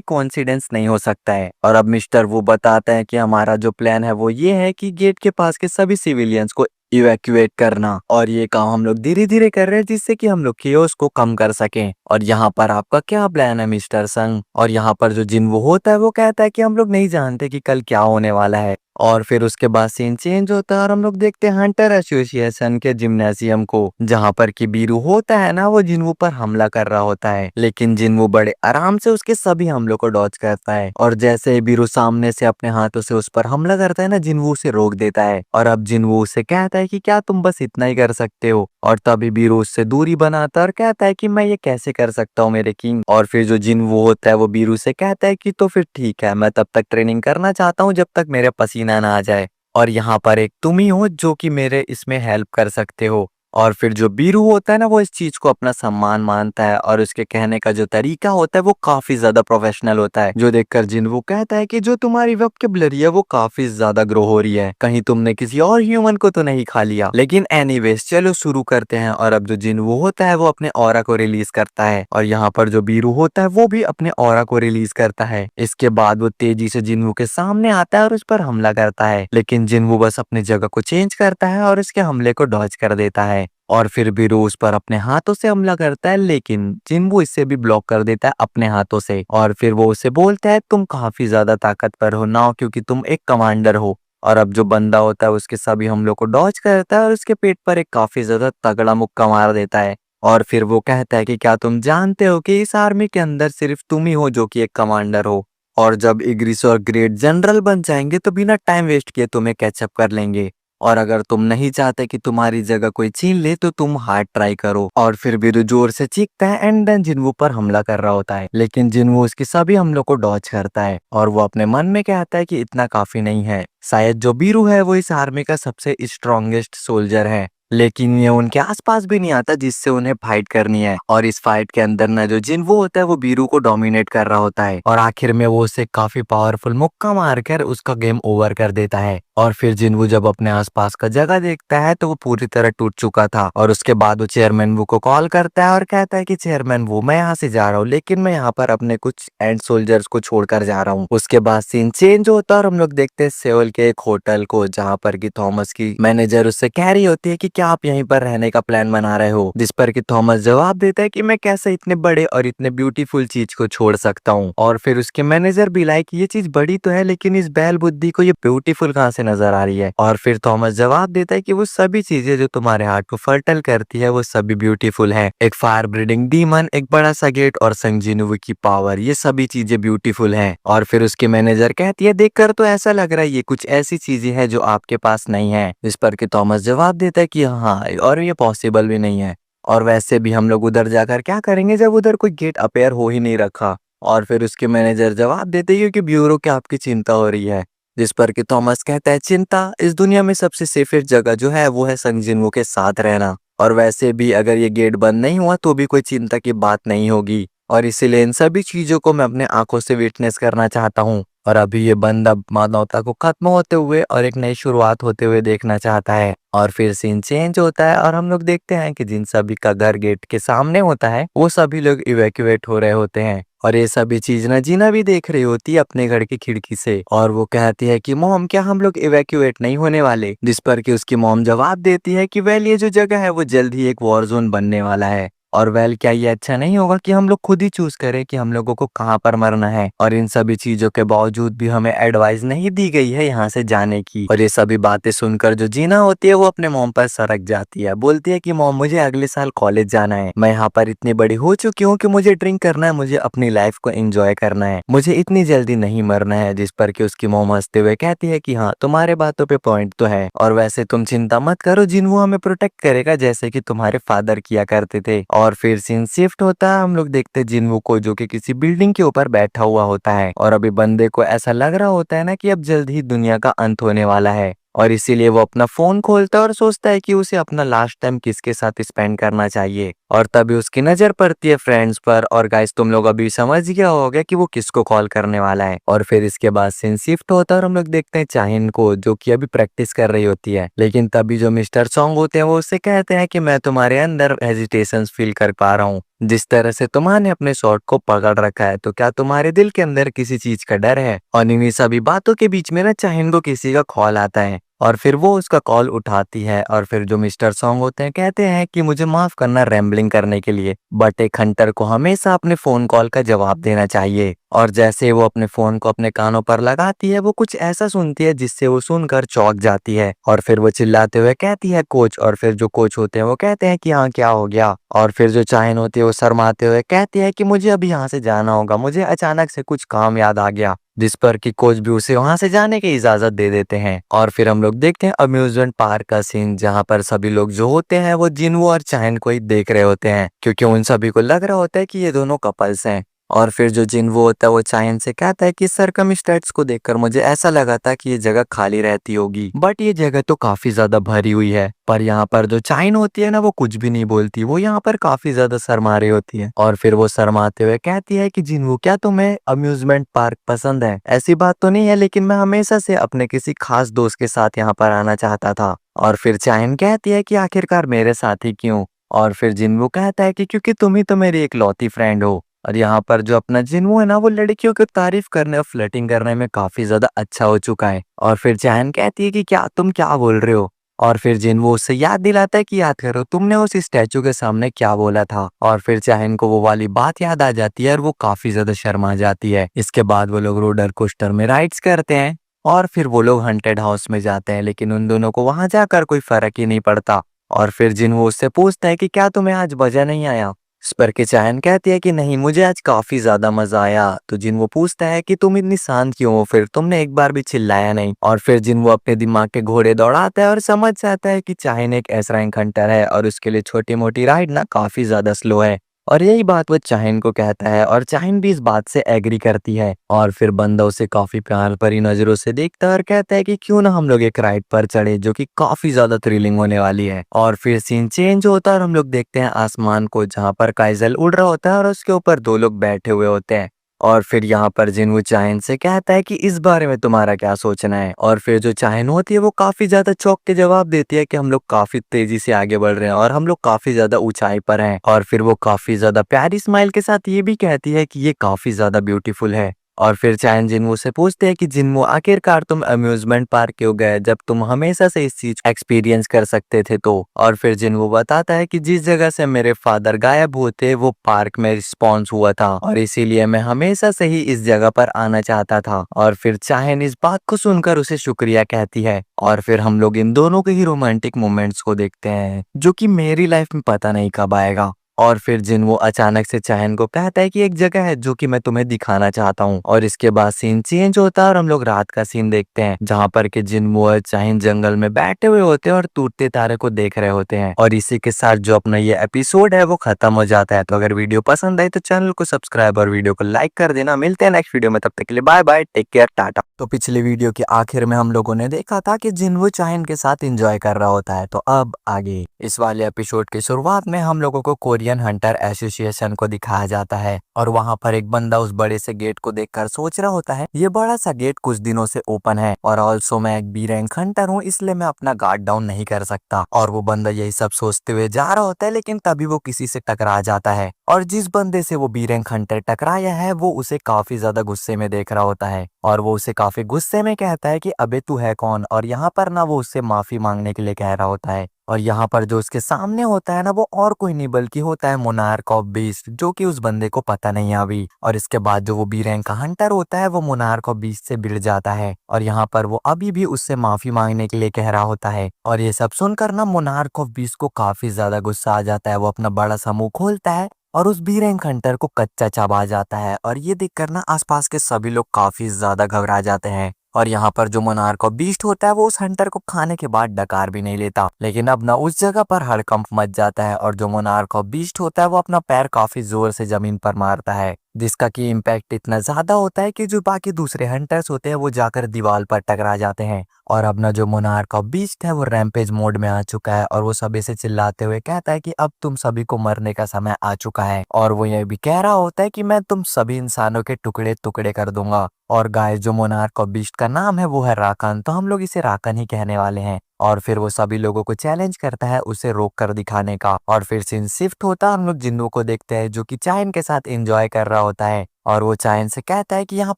कोइंसिडेंस नहीं हो सकता है। और अब मिस्टर वो बताता है कि हमारा जो प्लान है वो ये है कि गेट के पास के सभी सिविलियंस को इवैक्यूएट करना, और ये काम हम लोग धीरे धीरे कर रहे हैं जिससे कि हम लोग केओस को कम कर सकें। और यहाँ पर आपका क्या प्लान है मिस्टर संग? और यहाँ पर जो जिन्वो होता है वो कहता है कि हम लोग नहीं जानते कि कल क्या होने वाला है। और फिर उसके बाद सीन चेंज होता है और हम लोग देखते हैं हंटर एसोसिएशन के जिम्नाजियम को, जहाँ पर कि बीरू होता है ना वो जिन्वो पर हमला कर रहा होता है। लेकिन जिन्वो बड़े आराम से उसके सभी हमलों को डॉज करता है, और जैसे ही बीरू सामने से अपने हाथों से उस पर हमला करता है ना, जिन्वो उसे रोक देता है। और अब जिन्वो उसे कहता है कि क्या तुम बस इतना ही कर सकते हो? और तभी बीरू उससे दूरी बनाता है और कहता है कि मैं ये कैसे कर सकता हूँ मेरे किंग। और फिर जो जिन्वो होता है वो बीरू से कहता है कि तो फिर ठीक है, मैं तब तक ट्रेनिंग करना चाहता हूँ जब तक मेरे पसीना ना आ जाए, और यहाँ पर एक तुम ही हो जो कि मेरे इसमें हेल्प कर सकते हो। और फिर जो बीरू होता है ना वो इस चीज को अपना सम्मान मानता है, और उसके कहने का जो तरीका होता है वो काफी ज्यादा प्रोफेशनल होता है, जो देखकर जिन्वो कहता है कि जो तुम्हारी वोकैबुलरी है वो काफी ज्यादा ग्रो हो रही है, कहीं तुमने किसी और ह्यूमन को तो नहीं खा लिया। लेकिन एनीवेज चलो शुरू करते हैं। और अब जो जिन्वो होता है वो अपने ऑरा को रिलीज करता है, और यहाँ पर जो बीरू होता है वो भी अपने ऑरा को रिलीज करता है। इसके बाद वो तेजी से जिन्वो के सामने आता है और उस पर हमला करता है, लेकिन जिन्वो बस अपनी जगह को चेंज करता है और उसके हमले को डॉज कर देता है। और फिर बीरू उस पर अपने हाथों से हमला करता है, लेकिन जिन्वो इससे भी ब्लॉक कर देता है अपने हाथों से। और फिर वो उसे बोलता है तुम काफी ज्यादा ताकतवर हो ना, क्योंकि तुम एक कमांडर हो। और अब जो बंदा होता है उसके सभी हमलों को डॉज करता है और उसके पेट पर एक काफी ज्यादा तगड़ा मुक्का मार देता है। और फिर वो कहता है कि क्या तुम जानते हो कि इस आर्मी के अंदर सिर्फ तुम ही हो जो कि एक कमांडर हो, और जब इग्रिस और ग्रेट जनरल बन जाएंगे तो बिना टाइम वेस्ट किए तुम्हें कैचअप कर लेंगे। और अगर तुम नहीं चाहते कि तुम्हारी जगह कोई छीन ले तो तुम हार्ड ट्राई करो। और फिर बीरू जोर से चीखता है एंड देन जिन्वो पर हमला कर रहा होता है, लेकिन जिन्वो उसके सभी हमलों को डॉज करता है। और वो अपने मन में कहता है कि इतना काफी नहीं है, शायद जो बीरू है वो इस आर्मी का सबसे स्ट्रॉन्गेस्ट सोल्जर है, लेकिन ये उनके आसपास भी नहीं आता जिससे उन्हें फाइट करनी है। और इस फाइट के अंदर ना जो जिन्वो होता है वो बीरू को डोमिनेट कर रहा होता है, और आखिर में वो उसे काफी पावरफुल मुक्का मारकर उसका गेम ओवर कर देता है। और फिर जिन्वो जब अपने आसपास का जगह देखता है तो वो पूरी तरह टूट चुका था, और उसके बाद वो चेयरमैन वो को कॉल करता है और कहता है कि चेयरमैन वो, मैं यहाँ से जा रहा हूँ, लेकिन मैं यहाँ पर अपने कुछ एंड सोल्जर्स को छोड़कर जा रहा हूँ। उसके बाद सीन चेंज होता है और हम लोग देखते हैं सेउल के एक होटल को, जहाँ पर की थॉमस की मैनेजर उससे कह रही होती है कि क्या आप यहीं पर रहने का प्लान बना रहे हो, जिस पर कि थॉमस जवाब देता है कि मैं कैसे इतने बड़े और इतने ब्यूटीफुल चीज को छोड़ सकता हूँ। और फिर उसके मैनेजर भी लाइक ये चीज बड़ी तो है, लेकिन इस बैल बुद्धि को ये ब्यूटीफुल कहाँ से नजर आ रही है। और फिर थॉमस जवाब देता है कि वो सभी चीजें जो तुम्हारे हार्ट को फर्टल करती है वो सभी ब्यूटीफुल है, एक फायर ब्रीडिंग डीमन, एक बड़ा सा गेट और संग जिन्वो की पावर, ये सभी चीजें ब्यूटीफुल है। और फिर उसके मैनेजर कहती है देखकर तो ऐसा लग रहा है ये कुछ ऐसी चीजें हैं जो आपके पास नहीं है, इस पर कि थॉमस जवाब देता है कि हाँ, और ये पॉसिबल भी नहीं है, और वैसे भी हम लोग उधर जाकर क्या करेंगे जब उधर कोई गेट अपेयर हो ही नहीं रखा। और फिर उसके मैनेजर जवाब देते हैं कि ब्यूरो की आपकी चिंता हो रही है, जिस पर कि थॉमस कहता है चिंता, इस दुनिया में सबसे सेफेस्ट जगह जो है वो है संग जिन्वो के साथ रहना, और वैसे भी अगर ये गेट बंद नहीं हुआ तो भी कोई चिंता की बात नहीं होगी, और इसीलिए इन सभी चीजों को मैं अपने आंखों से विटनेस करना चाहता हूँ। और अभी ये बंदा मानवता को खत्म होते हुए और एक नई शुरुआत होते हुए देखना चाहता है। और फिर सीन चेंज होता है और हम लोग देखते हैं कि जिन सभी का घर गेट के सामने होता है वो सभी लोग इवैक्यूएट हो रहे होते हैं, और ये सभी चीज ना जीना भी देख रही होती है अपने घर की खिड़की से, और वो कहती है कि मॉम क्या हम लोग इवैक्यूएट नहीं होने वाले, जिस पर कि उसकी मॉम जवाब देती है कि वेल ये जो जगह है वो जल्द ही एक वॉर जोन बनने वाला है, और वेल क्या ये अच्छा नहीं होगा कि हम लोग खुद ही चूज करें कि हम लोगों को कहाँ पर मरना है। और इन सभी चीजों के बावजूद भी हमें एडवाइस नहीं दी गई है यहाँ से जाने की। और ये सभी बातें सुनकर जो जीना होती है वो अपने मॉम पर सरक जाती है, बोलती है कि मॉम मुझे अगले साल कॉलेज जाना है, मैं यहाँ पर इतनी बड़ी हो चुकी हूँ कि मुझे ड्रिंक करना है, मुझे अपनी लाइफ को एंजॉय करना है, मुझे इतनी जल्दी नहीं मरना है। जिस पर कि उसकी मॉम हंसते हुए कहती है कि हाँ तुम्हारे बातों पे पॉइंट तो है, और वैसे तुम चिंता मत करो, जिन्वो हमें प्रोटेक्ट करेगा जैसे कि तुम्हारे फादर किया करते थे। और फिर सीन शिफ्ट होता है, हम लोग देखते हैं जिन्वो को जो कि किसी बिल्डिंग के ऊपर बैठा हुआ होता है, और अभी बंदे को ऐसा लग रहा होता है ना कि अब जल्द ही दुनिया का अंत होने वाला है, और इसीलिए वो अपना फोन खोलता है और सोचता है कि उसे अपना लास्ट टाइम किसके साथ स्पेंड करना चाहिए। और तभी उसकी नजर पड़ती है फ्रेंड्स पर। और गाइस तुम लोग अभी समझ गया होगा कि वो किसको कॉल करने वाला है। और फिर इसके बाद सीन शिफ्ट होता है और हम लोग देखते हैं चाहिन को, जो कि अभी प्रैक्टिस कर रही होती है। लेकिन तभी जो मिस्टर सॉन्ग होते हैं वो उससे कहते हैं कि मैं तुम्हारे अंदर हेजिटेशन फील कर पा रहा हूँ। जिस तरह से तुम्हारे अपने शॉट को पकड़ रखा है, तो क्या तुम्हारे दिल के अंदर किसी चीज का डर है? और इन्हीं सभी बातों के बीच में ना चाहिन को किसी का कॉल आता है और फिर वो उसका कॉल उठाती है। और फिर जो मिस्टर सॉन्ग होते हैं कहते हैं कि मुझे माफ करना रैम्बलिंग करने के लिए, बट एक हंटर को हमेशा अपने फोन कॉल का जवाब देना चाहिए। और जैसे वो अपने फोन को अपने कानों पर लगाती है, वो कुछ ऐसा सुनती है जिससे वो सुनकर चौंक जाती है। और फिर वो चिल्लाते हुए कहती है कोच। और फिर जो कोच होते हैं वो कहते हैं कि हाँ क्या हो गया। और फिर जो चाहिन होती है वो शर्माते हुए कहती है कि मुझे अभी यहाँ से जाना होगा, मुझे अचानक से कुछ काम याद आ गया। जिस पर कि कोच भी उसे वहां से जाने की इजाजत दे देते हैं। और फिर हम लोग देखते हैं अम्यूजमेंट पार्क का सीन, जहां पर सभी लोग जो होते हैं वो जिनवो और चाहिन को ही देख रहे होते हैं, क्योंकि उन सभी को लग रहा होता है कि ये दोनों कपल्स हैं। और फिर जो जिनवो होता है वो चाहिन से कहता है कि सरकमस्टेंसेस को देखकर मुझे ऐसा लगा था कि ये जगह खाली रहती होगी, बट ये जगह तो काफी ज्यादा भरी हुई है। पर यहाँ पर जो चाहिन होती है ना, वो कुछ भी नहीं बोलती, वो यहाँ पर काफी ज्यादा शर्मा रही होती है। और फिर वो शर्माते हुए कहती है कि जिनवो क्या तुम्हें अम्यूजमेंट पार्क पसंद है? ऐसी बात तो नहीं है, लेकिन मैं हमेशा से अपने किसी खास दोस्त के साथ यहाँ पर आना चाहता था। और फिर चाहिन कहती है कि आखिरकार मेरे साथ ही क्यों? और फिर जिनवो कहता है कि क्योंकि तुम ही तो मेरी इकलौती फ्रेंड हो। और यहाँ पर जो अपना जिन्हो है ना, वो लड़कियों की तारीफ करने और फ्लर्टिंग करने में काफी ज्यादा अच्छा हो चुका है। और फिर चैन कहती है कि क्या तुम क्या बोल रहे हो? और फिर जिन्हो उससे याद दिलाता है कि याद करो तुमने उस स्टैचू के सामने क्या बोला था। और फिर चाहन को वो वाली बात याद आ जाती है और वो काफी ज्यादा शर्मा जाती है। इसके बाद वो लोग रोलर कोस्टर में राइड्स करते हैं और फिर वो लोग हंटेड हाउस में जाते हैं, लेकिन उन दोनों को वहां जाकर कोई फर्क ही नहीं पड़ता। और फिर जिन्हो उससे पूछता है कि क्या तुम्हें आज मजा नहीं आया? इस पर के चाहन कहती है कि नहीं, मुझे आज काफी ज्यादा मजा आया। तो जिन वो पूछता है कि तुम इतनी शांत क्यों हो, फिर तुमने एक बार भी चिल्लाया नहीं। और फिर जिन वो अपने दिमाग के घोड़े दौड़ाता है और समझ जाता है कि चाहन एक एस रैंक हंटर है और उसके लिए छोटी मोटी राइड ना काफी ज्यादा स्लो है। और यही बात वो चाहिन को कहता है और चाहिन भी इस बात से एग्री करती है। और फिर बंदा उसे काफी प्यार भरी नजरों से देखता है और कहता है कि क्यों ना हम लोग एक राइड पर चढ़े, जो कि काफी ज्यादा थ्रिलिंग होने वाली है। और फिर सीन चेंज होता है और हम लोग देखते हैं आसमान को, जहाँ पर काइजल उड़ रहा होता है और उसके ऊपर दो लोग बैठे हुए होते हैं। और फिर यहाँ पर जिन्हो चाहिन से कहता है कि इस बारे में तुम्हारा क्या सोचना है? और फिर जो चाहिन होती है वो काफी ज्यादा चौंक के जवाब देती है कि हम लोग काफी तेजी से आगे बढ़ रहे हैं और हम लोग काफी ज्यादा ऊंचाई पर हैं। और फिर वो काफी ज्यादा प्यारी स्माइल के साथ ये भी कहती है कि ये काफी ज्यादा ब्यूटीफुल है। और फिर चाहिन जिन्हो से पूछते हैं कि जिन्हो आखिरकार तुम अम्यूजमेंट पार्क क्यों गए, जब तुम हमेशा से इस चीज एक्सपीरियंस कर सकते थे तो? और फिर जिन्हो बताता है कि जिस जगह से मेरे फादर गायब हुए थे वो पार्क में रिस्पॉन्स हुआ था और इसीलिए मैं हमेशा से ही इस जगह पर आना चाहता था। और फिर चाहिन इस बात को सुनकर उसे शुक्रिया कहती है। और फिर हम लोग इन दोनों के ही रोमांटिक मोमेंट्स को देखते हैं, जो कि मेरी लाइफ में पता नहीं कब आएगा। और फिर जिन्हो अचानक से चाहिन को कहता है कि एक जगह है जो कि मैं तुम्हें दिखाना चाहता हूँ। और इसके बाद सीन चेंज होता है और हम लोग रात का सीन देखते हैं, जहाँ पर कि जिन्हो और चाहिन जंगल में बैठे हुए होते हैं और टूटते तारे को देख रहे होते हैं। और इसी के साथ जो अपना ये एपिसोड है वो खत्म हो जाता है। तो अगर वीडियो पसंद आई तो चैनल को सब्सक्राइब और वीडियो को लाइक कर देना। मिलते हैं नेक्स्ट वीडियो में, तब तक के लिए bye bye, take care, tata. तो पिछले वीडियो के आखिर में हम लोगों ने देखा था कि जिन्हो चाहिन के साथ एंजॉय कर रहा होता है, तो अब आगे इस वाले एपिसोड की शुरुआत में हम लोगों को कोरियन हंटर एसोसिएशन को दिखाया जाता है। और वहां पर एक बंदा उस बड़े से गेट को देखकर सोच रहा होता है, ये बड़ा सा गेट कुछ दिनों से ओपन है और ऑल्सो मैं एक बी रैंक हंटर हूँ, इसलिए मैं अपना गार्ड डाउन नहीं कर सकता। और वो बंदा यही सब सोचते हुए जा रहा होता है, लेकिन तभी वो किसी से टकरा जाता है। और जिस बंदे से वो बी रैंक हंटर टकराया है वो उसे काफी ज्यादा गुस्से में देख रहा होता है और वो उसे काफी गुस्से में कहता है कि अबे तू है कौन? और यहाँ पर ना वो उससे माफी मांगने के लिए कह रहा होता है। और यहाँ पर जो उसके सामने होता है ना, वो और कोई नहीं बल्कि होता है मोनार्क ऑफ बीस्ट, जो कि उस बंदे को पता नहीं है अभी। और इसके बाद जो वो बी रैंक का हंटर होता है वो मोनार्क ऑफ बीस्ट से भिड़ जाता है और यहाँ पर वो अभी भी उससे माफी मांगने के लिए कह रहा होता है। और ये सब सुनकर ना मोनार्क ऑफ बीस्ट को काफी ज्यादा गुस्सा आ जाता है। वो अपना बड़ा सा मुंह खोलता है और उस बी रैंक हंटर को कच्चा चबा जाता है। और ये देखकर ना आसपास के सभी लोग काफी ज्यादा घबरा जाते हैं। और यहाँ पर जो मोनार्क ऑफ बीस्ट होता है वो उस हंटर को खाने के बाद डकार भी नहीं लेता, लेकिन अब ना उस जगह पर हड़कंप मच जाता है। और जो मोनार्क ऑफ बीस्ट होता है वो अपना पैर काफी जोर से जमीन पर मारता है जिसका कि इम्पैक्ट इतना ज़्यादा होता है कि जो बाकी दूसरे हंटर्स होते हैं वो जाकर दीवार पर टकरा जाते हैं। और अपना जो मोनार्क ऑफ बीस्ट है वो रैम्पेज मोड में आ चुका है और वो सभी से चिल्लाते हुए कहता है कि अब तुम सभी को मरने का समय आ चुका है। और वो ये भी कह रहा होता है कि मैं तुम सभी इंसानों के टुकड़े टुकड़े कर दूंगा। और गाइस, जो मोनार्क ऑफ बीस्ट का नाम है वो है राकन, तो हम लोग इसे राकन ही कहने वाले हैं। और फिर वो सभी लोगों को चैलेंज करता है उसे रोक कर दिखाने का। और फिर सीन शिफ्ट होता है, हम लोग जिन्नू को देखते हैं जो कि चायन के साथ एंजॉय कर रहा होता है। और वो चायन से कहता है कि यहाँ